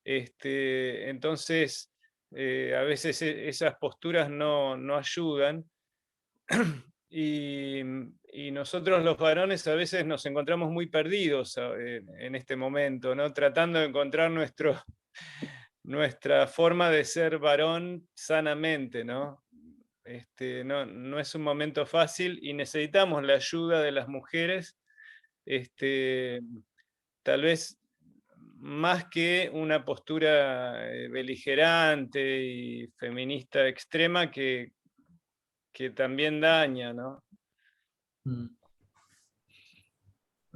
Entonces, a veces esas posturas no ayudan, y nosotros los varones a veces nos encontramos muy perdidos en este momento, ¿no? Tratando de encontrar nuestra forma de ser varón sanamente, ¿no? No es un momento fácil y necesitamos la ayuda de las mujeres, tal vez más que una postura beligerante y feminista extrema que también daña, ¿no?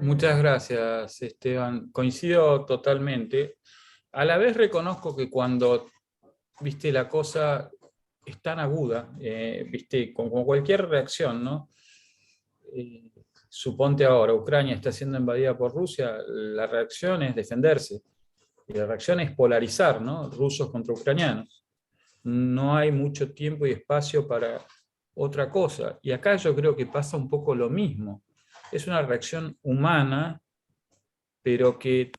Muchas gracias, Esteban. Coincido totalmente. A la vez reconozco que cuando, viste, la cosa es tan aguda, viste, como cualquier reacción, ¿no? Suponte ahora, Ucrania está siendo invadida por Rusia, la reacción es defenderse. Y la reacción es polarizar, ¿no? Rusos contra ucranianos. No hay mucho tiempo y espacio para otra cosa. Y acá yo creo que pasa un poco lo mismo. Es una reacción humana, pero que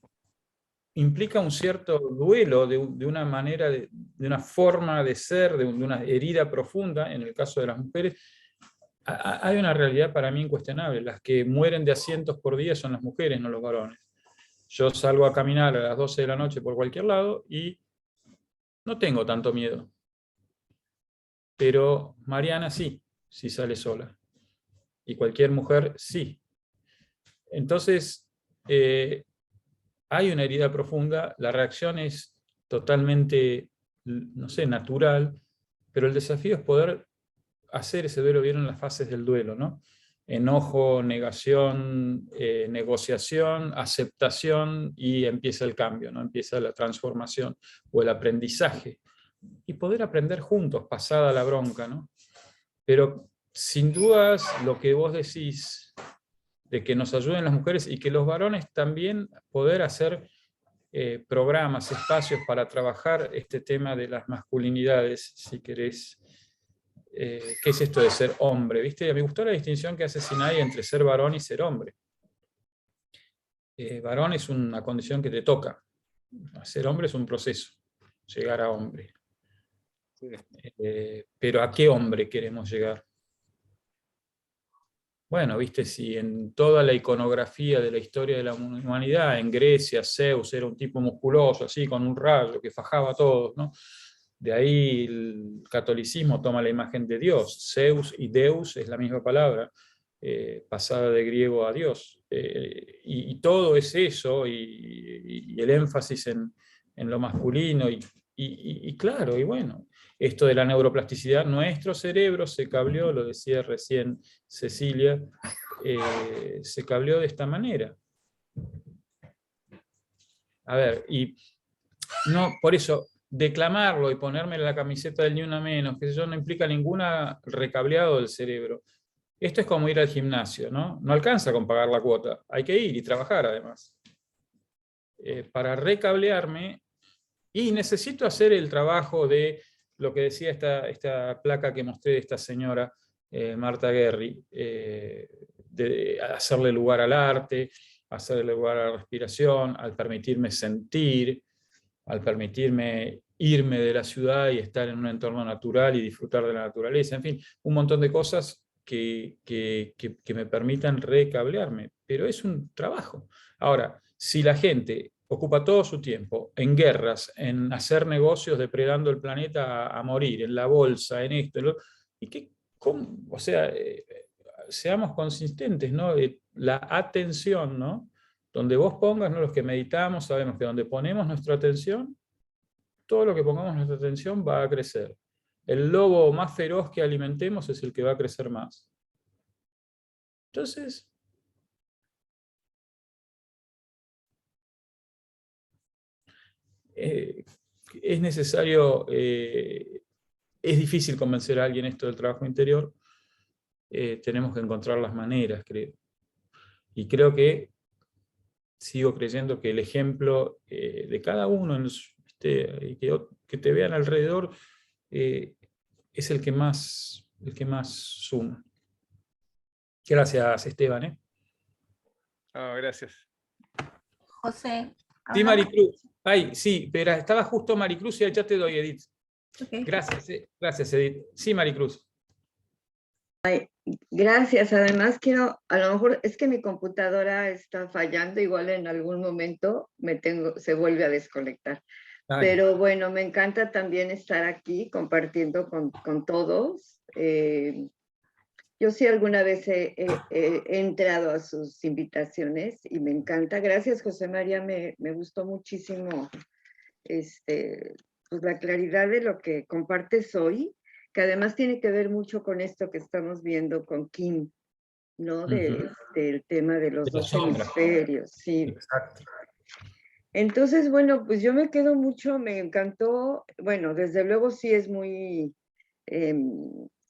implica un cierto duelo de una manera, de una forma de ser, de una herida profunda, en el caso de las mujeres. Hay una realidad para mí incuestionable. Las que mueren de a cientos por día son las mujeres, no los varones. Yo salgo a caminar a las 12 de la noche por cualquier lado y no tengo tanto miedo. Pero Mariana sí sale sola. Y cualquier mujer sí. Entonces, hay una herida profunda, la reacción es totalmente, no sé, natural, pero el desafío es poder hacer ese duelo bien en las fases del duelo, ¿no? Enojo, negación, negociación, aceptación, y empieza el cambio, ¿no? Empieza la transformación o el aprendizaje. Y poder aprender juntos, pasada la bronca, ¿no? Pero sin dudas lo que vos decís de que nos ayuden las mujeres y que los varones también poder hacer programas, espacios para trabajar este tema de las masculinidades, si querés. ¿Qué es esto de ser hombre? ¿Viste? Me gustó la distinción que hace Sinai entre ser varón y ser hombre. Varón es una condición que te toca. Ser hombre es un proceso, llegar a hombre. Sí. Pero ¿a qué hombre queremos llegar? Bueno, viste, si en toda la iconografía de la historia de la humanidad, en Grecia, Zeus era un tipo musculoso, así, con un rayo que fajaba a todos, ¿no? De ahí el catolicismo toma la imagen de Dios. Zeus y Deus es la misma palabra, pasada de griego a Dios. Y todo es eso, y el énfasis en lo masculino, y claro, y bueno, esto de la neuroplasticidad, nuestro cerebro se cableó, lo decía recién Cecilia, se cableó de esta manera. A ver, y no, por eso, declamarlo y ponerme la camiseta del ni una menos, que eso no implica ninguna recableado del cerebro. Esto es como ir al gimnasio, ¿no? No alcanza con pagar la cuota, hay que ir y trabajar además. Para recablearme, y necesito hacer el trabajo de lo que decía esta placa que mostré de esta señora, Marta Guerri, de hacerle lugar al arte, hacerle lugar a la respiración, al permitirme sentir, al permitirme irme de la ciudad y estar en un entorno natural y disfrutar de la naturaleza, en fin, un montón de cosas que me permitan recablearme, pero es un trabajo. Ahora, si la gente ocupa todo su tiempo en guerras, en hacer negocios depredando el planeta a morir, en la bolsa, en esto, y que, o sea, seamos consistentes, ¿no? La atención, ¿no? Donde vos pongas, ¿no? Los que meditamos sabemos que donde ponemos nuestra atención, todo lo que pongamos nuestra atención va a crecer. El lobo más feroz que alimentemos es el que va a crecer más. Entonces, es necesario, es difícil convencer a alguien esto del trabajo interior, tenemos que encontrar las maneras, creo. Y creo que sigo creyendo que el ejemplo de cada uno, y que te vean alrededor, es el que más suma. Gracias, Esteban. Oh, gracias. José. Sí, Maricruz. Ay, sí, pero estaba justo Maricruz y ya te doy, Edith. Okay. Gracias, Edith. Sí, Maricruz. Gracias. Además, a lo mejor es que mi computadora está fallando, igual en algún momento se vuelve a desconectar. Ay. Pero bueno, me encanta también estar aquí compartiendo con todos. Yo sí alguna vez he entrado a sus invitaciones y me encanta. Gracias, José María, me gustó muchísimo pues la claridad de lo que compartes hoy, que además tiene que ver mucho con esto que estamos viendo con Kim, ¿no? Ujú. Del tema de los De la dos sombra. hemisferios, sí. Exacto. Entonces, bueno, pues yo me quedo mucho, me encantó, bueno, desde luego sí es muy,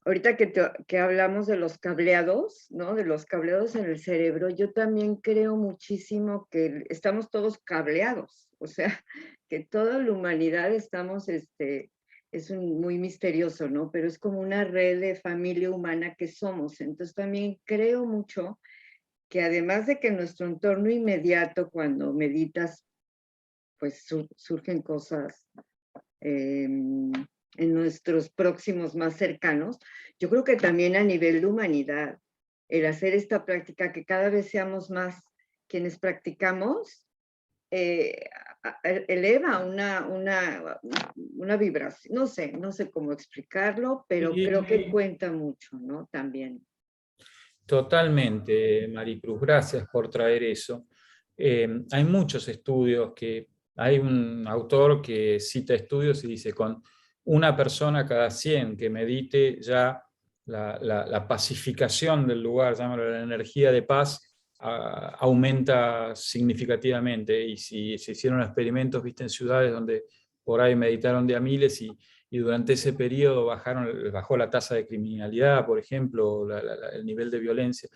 ahorita que hablamos de los cableados, ¿no? De los cableados en el cerebro, yo también creo muchísimo que estamos todos cableados, o sea, que toda la humanidad estamos, muy misterioso, ¿no? Pero es como una red de familia humana que somos. Entonces también creo mucho que además de que en nuestro entorno inmediato, cuando meditas, pues surgen cosas en nuestros próximos más cercanos, yo creo que también a nivel de humanidad, el hacer esta práctica, que cada vez seamos más quienes practicamos, eleva una vibración, no sé cómo explicarlo, pero creo que cuenta mucho, ¿no? También. Totalmente, Maricruz, gracias por traer eso. Hay muchos estudios hay un autor que cita estudios y dice, con una persona cada 100 que medite, ya la pacificación del lugar, llámalo, la energía de paz, aumenta significativamente. Y si se hicieron experimentos, viste, en ciudades donde por ahí meditaron de a miles y durante ese periodo bajó la tasa de criminalidad, por ejemplo, el nivel de violencia.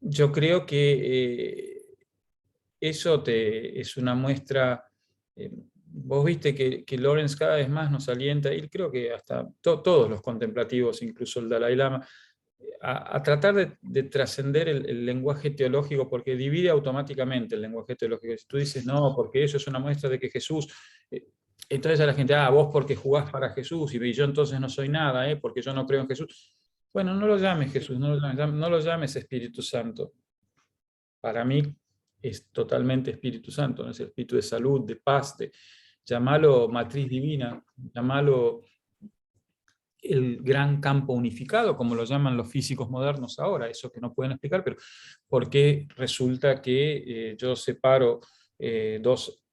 Yo creo que eso es una muestra. Vos viste que Lawrence cada vez más nos alienta, y creo que hasta todos los contemplativos, incluso el Dalai Lama, a tratar de trascender el lenguaje teológico, porque divide automáticamente el lenguaje teológico. Si tú dices, no, porque eso es una muestra de que Jesús... entonces a la gente, vos porque jugás para Jesús, y yo entonces no soy nada, porque yo no creo en Jesús. Bueno, no lo llames Jesús, no lo llames Espíritu Santo. Para mí es totalmente Espíritu Santo, ¿no? Es el espíritu de salud, de paz, llamalo matriz divina, llamalo el gran campo unificado, como lo llaman los físicos modernos ahora, eso que no pueden explicar, pero porque resulta que yo separo dos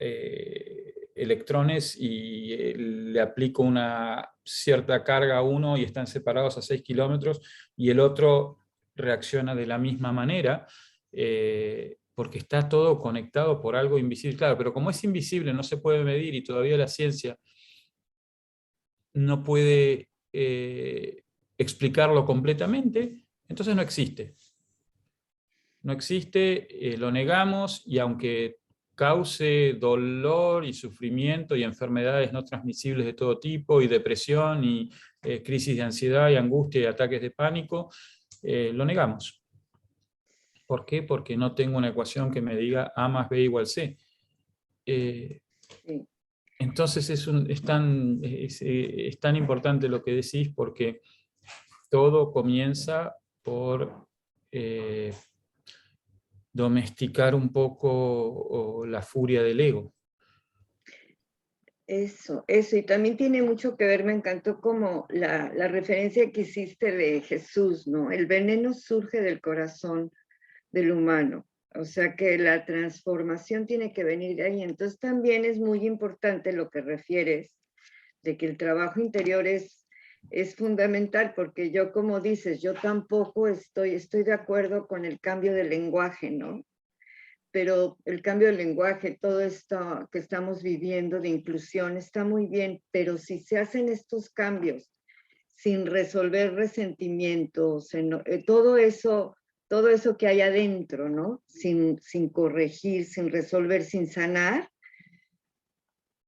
electrones y le aplico una cierta carga a uno y están separados a 6 kilómetros, y el otro reacciona de la misma manera, porque está todo conectado por algo invisible. Claro, pero como es invisible, no se puede medir, y todavía la ciencia no puede explicarlo completamente, entonces no existe. No existe, lo negamos, y aunque cause dolor y sufrimiento y enfermedades no transmisibles de todo tipo, y depresión, y crisis de ansiedad y angustia y ataques de pánico, lo negamos. ¿Por qué? Porque no tengo una ecuación que me diga A más B igual C. Sí. Entonces es tan importante lo que decís, porque todo comienza por domesticar un poco la furia del ego. Eso, y también tiene mucho que ver, me encantó como la referencia que hiciste de Jesús, ¿no? El veneno surge del corazón del humano, o sea que la transformación tiene que venir de ahí. Entonces también es muy importante lo que refieres, de que el trabajo interior es fundamental, porque yo, como dices, yo tampoco estoy de acuerdo con el cambio de lenguaje, ¿no? Pero el cambio de lenguaje, todo esto que estamos viviendo de inclusión está muy bien, pero si se hacen estos cambios sin resolver resentimientos, todo eso que hay adentro, ¿no? Sin corregir, sin resolver, sin sanar,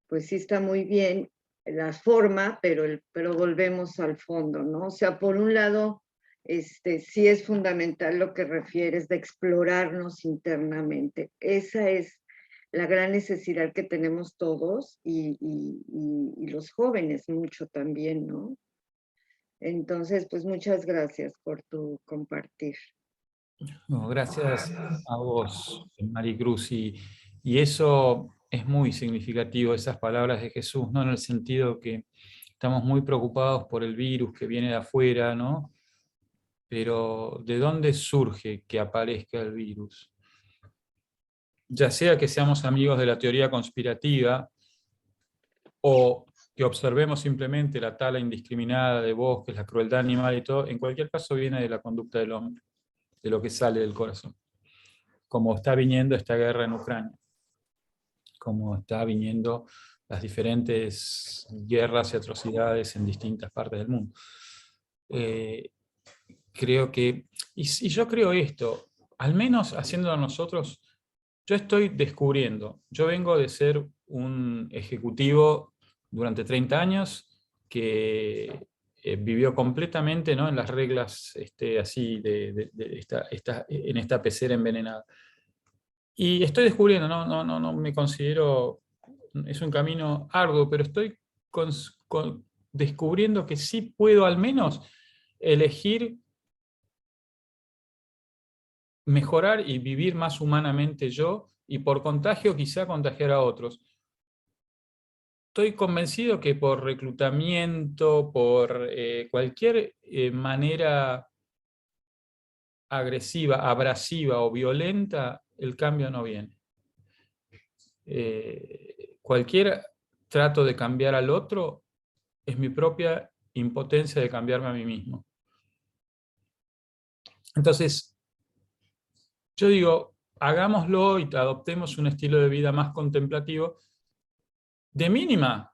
pues sí está muy bien la forma, pero volvemos al fondo, ¿no? O sea, por un lado, sí es fundamental lo que refieres de explorarnos internamente. Esa es la gran necesidad que tenemos todos, y los jóvenes mucho también, ¿no? Entonces, pues muchas gracias por tu compartir. No, gracias a vos, Maricruz, y eso es muy significativo, esas palabras de Jesús, ¿no? En el sentido que estamos muy preocupados por el virus que viene de afuera, ¿no? Pero ¿de dónde surge que aparezca el virus? Ya sea que seamos amigos de la teoría conspirativa, o que observemos simplemente la tala indiscriminada de bosques, la crueldad animal y todo, en cualquier caso viene de la conducta del hombre, de lo que sale del corazón. Como está viniendo esta guerra en Ucrania, como está viniendo las diferentes guerras y atrocidades en distintas partes del mundo. Creo que, y yo creo esto, al menos haciéndolo nosotros, yo estoy descubriendo, yo vengo de ser un ejecutivo durante 30 años que vivió completamente, ¿no?, en las reglas así en esta pecera envenenada. Y estoy descubriendo, no me considero, es un camino arduo, pero estoy descubriendo que sí puedo al menos elegir mejorar y vivir más humanamente yo, y por contagio quizá contagiar a otros. Estoy convencido que por reclutamiento, por cualquier manera agresiva, abrasiva o violenta, el cambio no viene. Cualquier trato de cambiar al otro es mi propia impotencia de cambiarme a mí mismo. Entonces, yo digo, hagámoslo y adoptemos un estilo de vida más contemplativo, de mínima.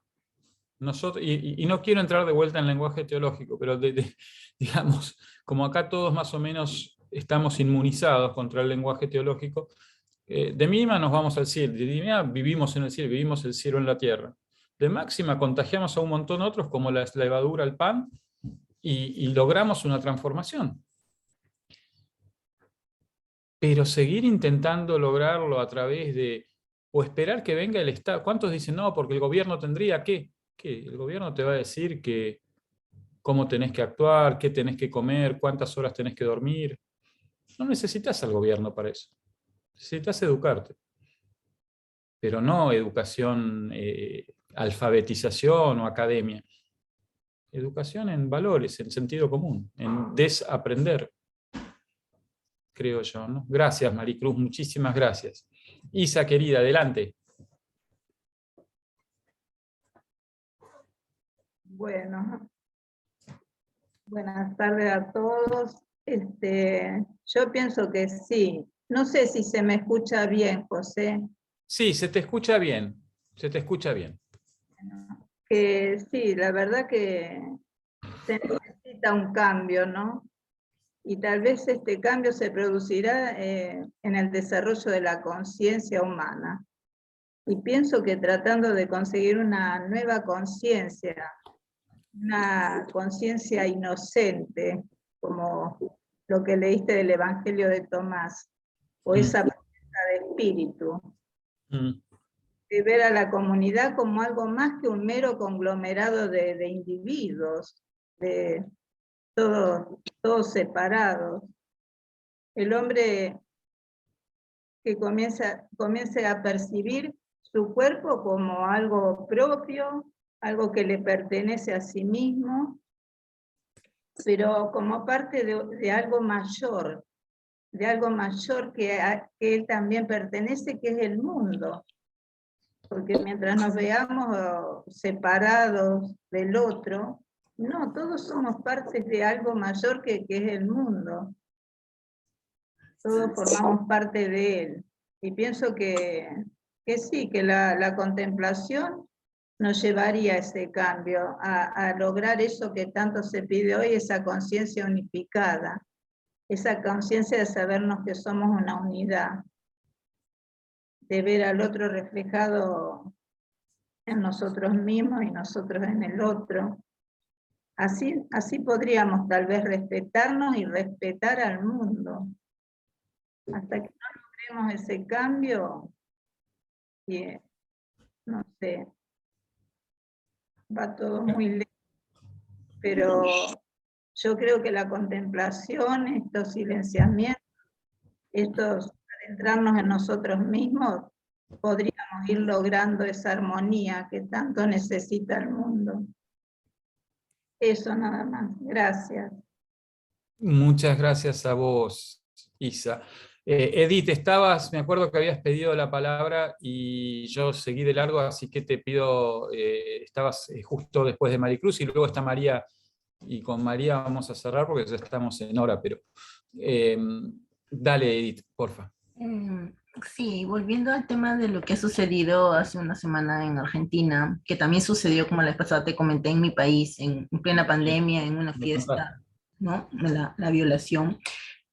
Nosotros, y no quiero entrar de vuelta en lenguaje teológico, pero digamos, como acá todos más o menos estamos inmunizados contra el lenguaje teológico, de mínima nos vamos al cielo, de mínima vivimos en el cielo, vivimos el cielo en la tierra. De máxima contagiamos a un montón de otros, como la levadura al pan, y logramos una transformación. Pero seguir intentando lograrlo a través de, o esperar que venga el Estado. ¿Cuántos dicen, no, porque el gobierno tendría que? ¿Qué? El gobierno te va a decir que cómo tenés que actuar, qué tenés que comer, cuántas horas tenés que dormir. No necesitas al gobierno para eso. Necesitas educarte. Pero no educación, alfabetización o academia. Educación en valores, en sentido común, en desaprender, creo yo, ¿no? Gracias, Maricruz, muchísimas gracias. Isa, querida, adelante. Bueno, buenas tardes a todos. Yo pienso que sí. No sé si se me escucha bien, José. Sí, se te escucha bien. Se te escucha bien. Que sí, la verdad que se necesita un cambio, ¿no? Y tal vez este cambio se producirá en el desarrollo de la conciencia humana. Y pienso que tratando de conseguir una nueva conciencia, una conciencia inocente, como lo que leíste del Evangelio de Tomás, o esa pureza de espíritu, de ver a la comunidad como algo más que un mero conglomerado de individuos, de todos separados. El hombre que comience a percibir su cuerpo como algo propio, algo que le pertenece a sí mismo, pero como parte de algo mayor que él también pertenece, que es el mundo. Porque mientras nos veamos separados del otro, no, todos somos partes de algo mayor que es el mundo. Todos formamos parte de él. Y pienso que sí, que la contemplación nos llevaría a ese cambio, a lograr eso que tanto se pide hoy, esa conciencia unificada, esa conciencia de sabernos que somos una unidad, de ver al otro reflejado en nosotros mismos y nosotros en el otro. Así podríamos tal vez respetarnos y respetar al mundo. Hasta que no logremos ese cambio, no sé, va todo muy lento. Pero yo creo que la contemplación, estos silenciamientos, estos adentrarnos en nosotros mismos, podríamos ir logrando esa armonía que tanto necesita el mundo. Eso nada más. Gracias. Muchas gracias a vos, Isa. Edith, me acuerdo que habías pedido la palabra y yo seguí de largo, así que te pido, estabas justo después de Maricruz y luego está María, y con María vamos a cerrar porque ya estamos en hora, pero dale, Edith, porfa. Sí, volviendo al tema de lo que ha sucedido hace una semana en Argentina, que también sucedió, como la vez pasada te comenté, en mi país, en plena pandemia, en una fiesta, ¿no? La violación.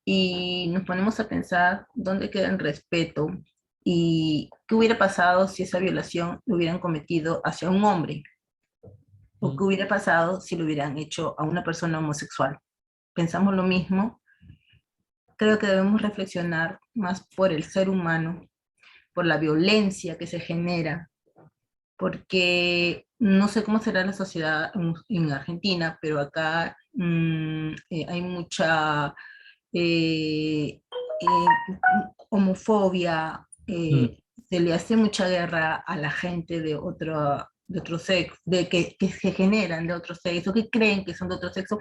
Y nos ponemos a pensar dónde queda el respeto y qué hubiera pasado si esa violación lo hubieran cometido hacia un hombre, o qué hubiera pasado si lo hubieran hecho a una persona homosexual. ¿Pensamos lo mismo? Creo que debemos reflexionar más por el ser humano, por la violencia que se genera, porque no sé cómo será la sociedad en Argentina, pero acá hay mucha homofobia, se le hace mucha guerra a la gente de otro sexo, que se generan de otro sexo, que creen que son de otro sexo,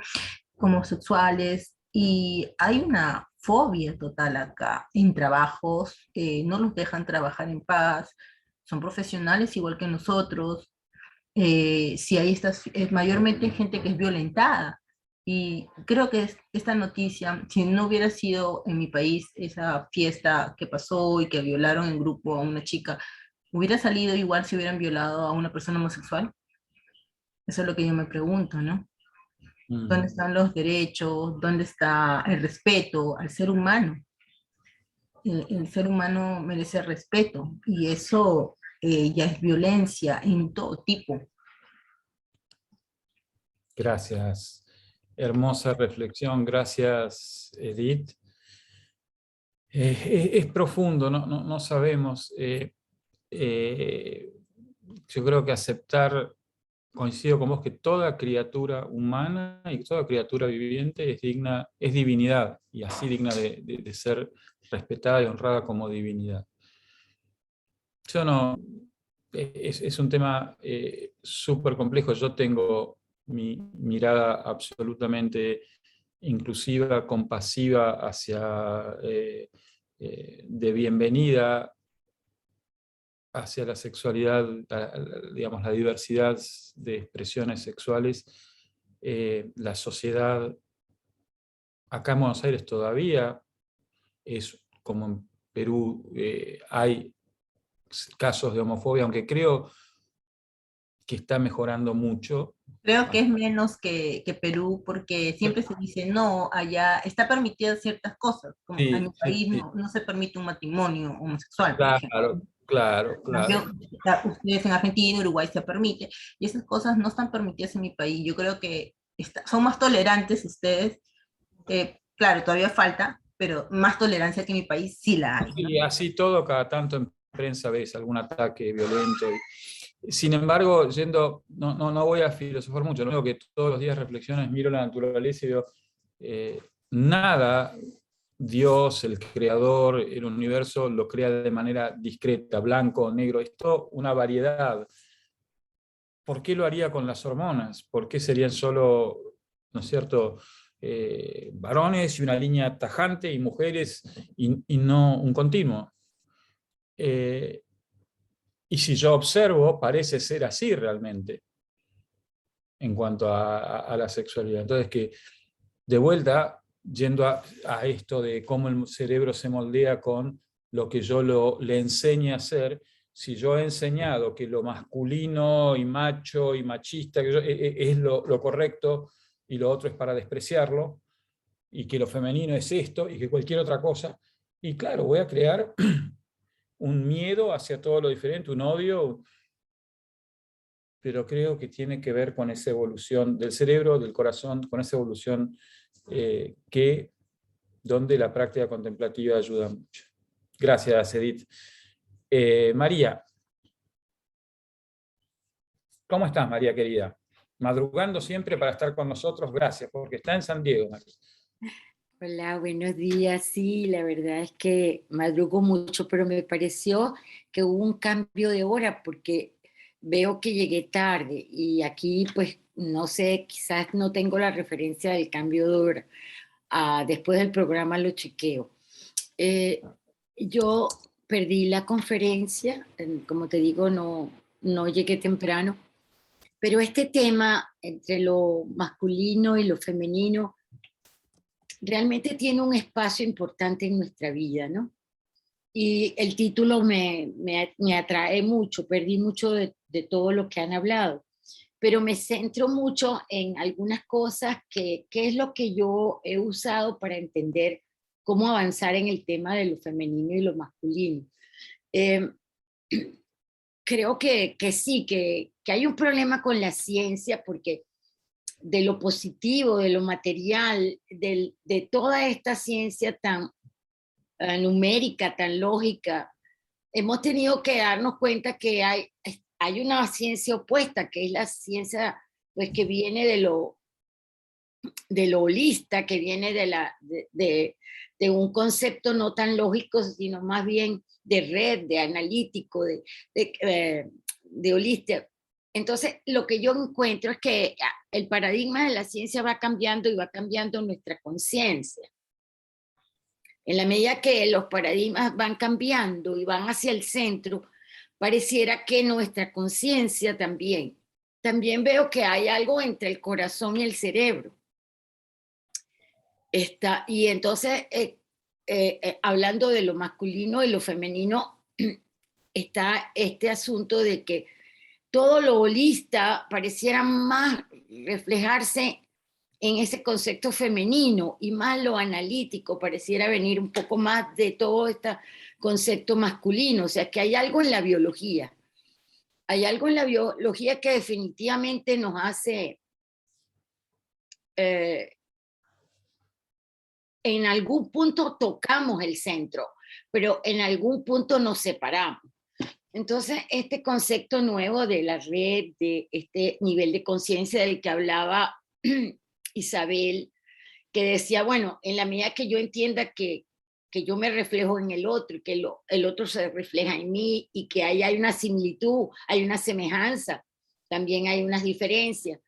homosexuales, y hay una fobia total acá en trabajos, no los dejan trabajar en paz, son profesionales igual que nosotros, si hay mayormente gente que es violentada. Y creo que esta noticia, si no hubiera sido en mi país esa fiesta que pasó y que violaron en grupo a una chica, ¿hubiera salido igual si hubieran violado a una persona homosexual? Eso es lo que yo me pregunto, ¿no? ¿Dónde están los derechos? ¿Dónde está el respeto al ser humano? El ser humano merece respeto y eso ya es violencia en todo tipo. Gracias. Hermosa reflexión. Gracias, Edith. Es profundo, no sabemos. Yo creo que aceptar, coincido con vos, que toda criatura humana y toda criatura viviente es divinidad, y así digna de ser respetada y honrada como divinidad. Yo no, es un tema súper complejo. Yo tengo mi mirada absolutamente inclusiva, compasiva, de bienvenida hacia la sexualidad, digamos, la diversidad de expresiones sexuales. La sociedad acá en Buenos Aires todavía es como en Perú, hay casos de homofobia, aunque creo que está mejorando mucho. Creo que es menos que Perú, porque siempre se dice, no, allá está permitida ciertas cosas, como en mi país no se permite un matrimonio homosexual, por ejemplo. Claro. Ustedes en Argentina, Uruguay se permite, y esas cosas no están permitidas en mi país. Yo creo que son más tolerantes ustedes, claro, todavía falta, pero más tolerancia que en mi país sí la hay, ¿no? Y así todo, cada tanto en prensa ves algún ataque violento. Sin embargo, no voy a filosofar mucho, lo único que todos los días reflexiones, miro la naturaleza y veo nada, Dios, el creador, el universo, lo crea de manera discreta, blanco, negro, esto una variedad. ¿Por qué lo haría con las hormonas? ¿Por qué serían solo, ¿no es cierto?, varones y una línea tajante, y mujeres y no un continuo? Y si yo observo, parece ser así realmente, en cuanto a la sexualidad. Entonces, que de vuelta, yendo a esto de cómo el cerebro se moldea con lo que yo le enseñe a hacer, si yo he enseñado que lo masculino y macho y machista es lo correcto y lo otro es para despreciarlo, y que lo femenino es esto y que cualquier otra cosa, y claro, voy a crear un miedo hacia todo lo diferente, un odio, pero creo que tiene que ver con esa evolución del cerebro, del corazón, con esa evolución donde la práctica contemplativa ayuda mucho. Gracias, Edith. María. ¿Cómo estás, María querida? Madrugando siempre para estar con nosotros, gracias, porque está en San Diego, María. Hola, buenos días. Sí, la verdad es que madrugo mucho, pero me pareció que hubo un cambio de hora porque veo que llegué tarde y aquí pues no sé, quizás no tengo la referencia del cambio de hora. Después del programa lo chequeo. Yo perdí la conferencia, como te digo, no llegué temprano, pero este tema entre lo masculino y lo femenino realmente tiene un espacio importante en nuestra vida, ¿no? Y el título me atrae mucho, perdí mucho de todo lo que han hablado, pero me centro mucho en algunas cosas que es lo que yo he usado para entender cómo avanzar en el tema de lo femenino y lo masculino. Creo que sí, que hay un problema con la ciencia, porque de lo positivo, de lo material, de toda esta ciencia tan numérica, tan lógica, hemos tenido que darnos cuenta que hay una ciencia opuesta, que es la ciencia pues, que viene de lo holista, que viene de un concepto no tan lógico, sino más bien de red, de analítico, de holista. Entonces, lo que yo encuentro es que el paradigma de la ciencia va cambiando y va cambiando nuestra conciencia. En la medida que los paradigmas van cambiando y van hacia el centro, pareciera que nuestra conciencia también. También veo que hay algo entre el corazón y el cerebro. Y entonces, hablando de lo masculino y lo femenino, está este asunto de que todo lo holista pareciera más reflejarse en ese concepto femenino, y más lo analítico pareciera venir un poco más de todo este concepto masculino. O sea, que hay algo en la biología. Hay algo en la biología que definitivamente nos hace... en algún punto tocamos el centro, pero en algún punto nos separamos. Entonces, este concepto nuevo de la red, de este nivel de conciencia del que hablaba Isabel, que decía, bueno, en la medida que yo entienda que yo me reflejo en el otro, y que el otro se refleja en mí, y que ahí hay una similitud, hay una semejanza, también hay unas diferencias.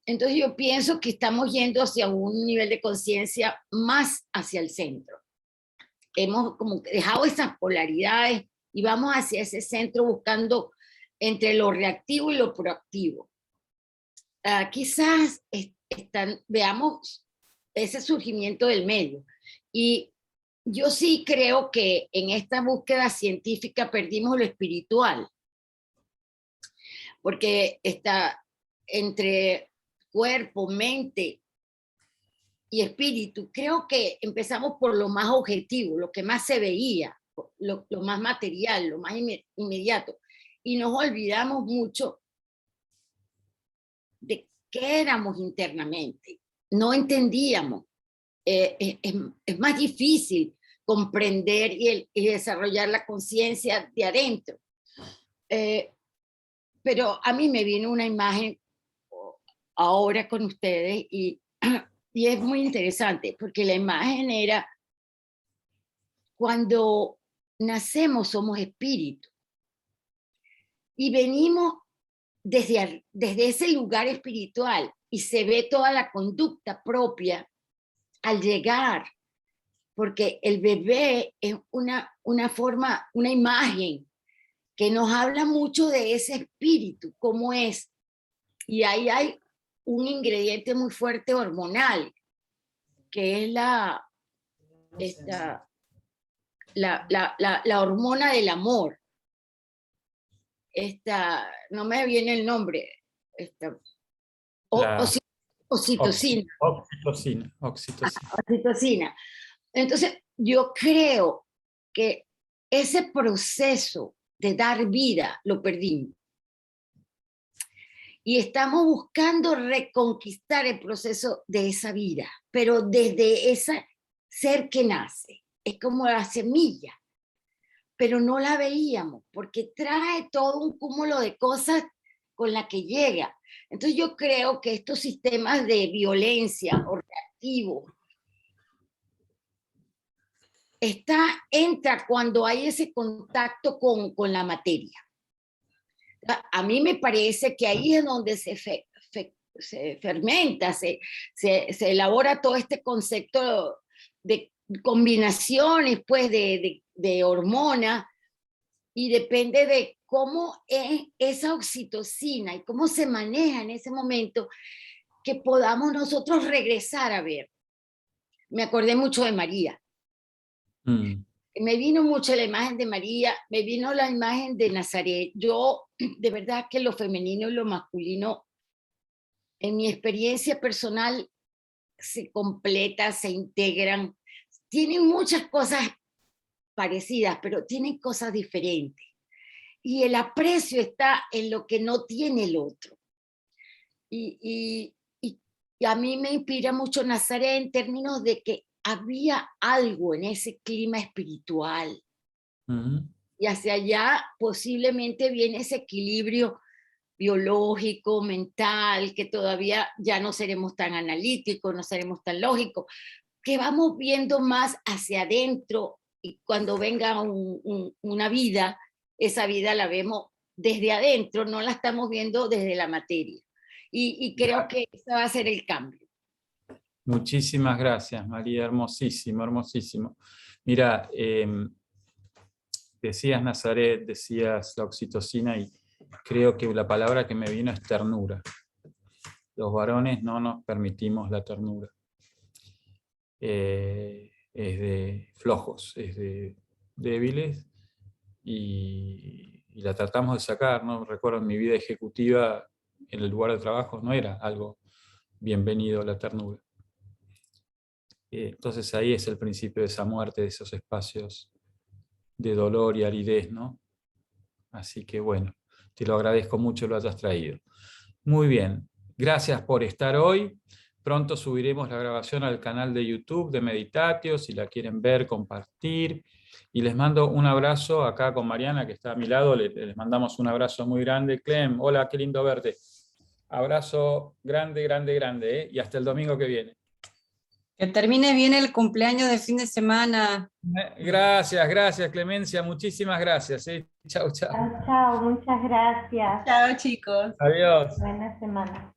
Entonces yo pienso que estamos yendo hacia un nivel de conciencia más hacia el centro. Hemos como dejado esas polaridades y vamos hacia ese centro buscando entre lo reactivo y lo proactivo. Quizás veamos ese surgimiento del medio. Y yo sí creo que en esta búsqueda científica perdimos lo espiritual, porque está entre cuerpo, mente y espíritu. Creo que empezamos por lo más objetivo, lo que más se veía, lo más material, lo más inmediato, y nos olvidamos mucho de qué éramos internamente. No entendíamos. Es más difícil comprender y desarrollar la conciencia de adentro. Pero a mí me vino una imagen ahora con ustedes y es muy interesante, porque la imagen era: cuando nacemos somos espíritu y venimos desde ese lugar espiritual, y se ve toda la conducta propia al llegar, porque el bebé es una forma, una imagen que nos habla mucho de ese espíritu, cómo es. Y ahí hay un ingrediente muy fuerte hormonal, que es la hormona del amor. No me viene el nombre. Oxitocina. Oxitocina. Entonces, yo creo que ese proceso de dar vida lo perdimos. Y estamos buscando reconquistar el proceso de esa vida, pero desde ese ser que nace. Es como la semilla, pero no la veíamos, porque trae todo un cúmulo de cosas con la que llega. Entonces yo creo que estos sistemas de violencia o reactivos entra cuando hay ese contacto con la materia. A mí me parece que ahí es donde se fermenta, se elabora todo este concepto de combinaciones pues de hormonas, y depende de cómo es esa oxitocina y cómo se maneja en ese momento, que podamos nosotros regresar a ver. Me acordé mucho de María. Me vino mucho la imagen de María, me vino la imagen de Nazaret. Yo, de verdad que lo femenino y lo masculino, en mi experiencia personal, se completan, se integran. Tienen muchas cosas parecidas, pero tienen cosas diferentes. Y el aprecio está en lo que no tiene el otro. Y a mí me inspira mucho Nazaret en términos de que había algo en ese clima espiritual. Y hacia allá posiblemente viene ese equilibrio biológico, mental, que todavía ya no seremos tan analíticos, no seremos tan lógicos, que vamos viendo más hacia adentro, y cuando venga una vida, esa vida la vemos desde adentro, no la estamos viendo desde la materia. Y creo que ese va a ser el cambio. Muchísimas gracias, María, hermosísimo, hermosísimo. Mira, decías Nazaret, decías la oxitocina, y creo que la palabra que me vino es ternura. Los varones no nos permitimos la ternura. Es de flojos, es de débiles, y la tratamos de sacar, ¿no? Recuerdo en mi vida ejecutiva, en el lugar de trabajo, no era algo bienvenido la ternura. Entonces ahí es el principio de esa muerte, de esos espacios de dolor y aridez, ¿no? Así que bueno, te lo agradezco mucho que lo hayas traído. Muy bien, gracias por estar hoy. Pronto subiremos la grabación al canal de YouTube de Meditatio, si la quieren ver, compartir. Y les mando un abrazo acá con Mariana, que está a mi lado. Les mandamos un abrazo muy grande. Clem, hola, qué lindo verte. Abrazo grande, grande, grande, ¿eh? Y hasta el domingo que viene. Que termine bien el cumpleaños de fin de semana. Gracias, gracias, Clemencia. Muchísimas gracias. Chao, chao. Chao, chao, muchas gracias. Chao, chicos. Adiós. Buena semana.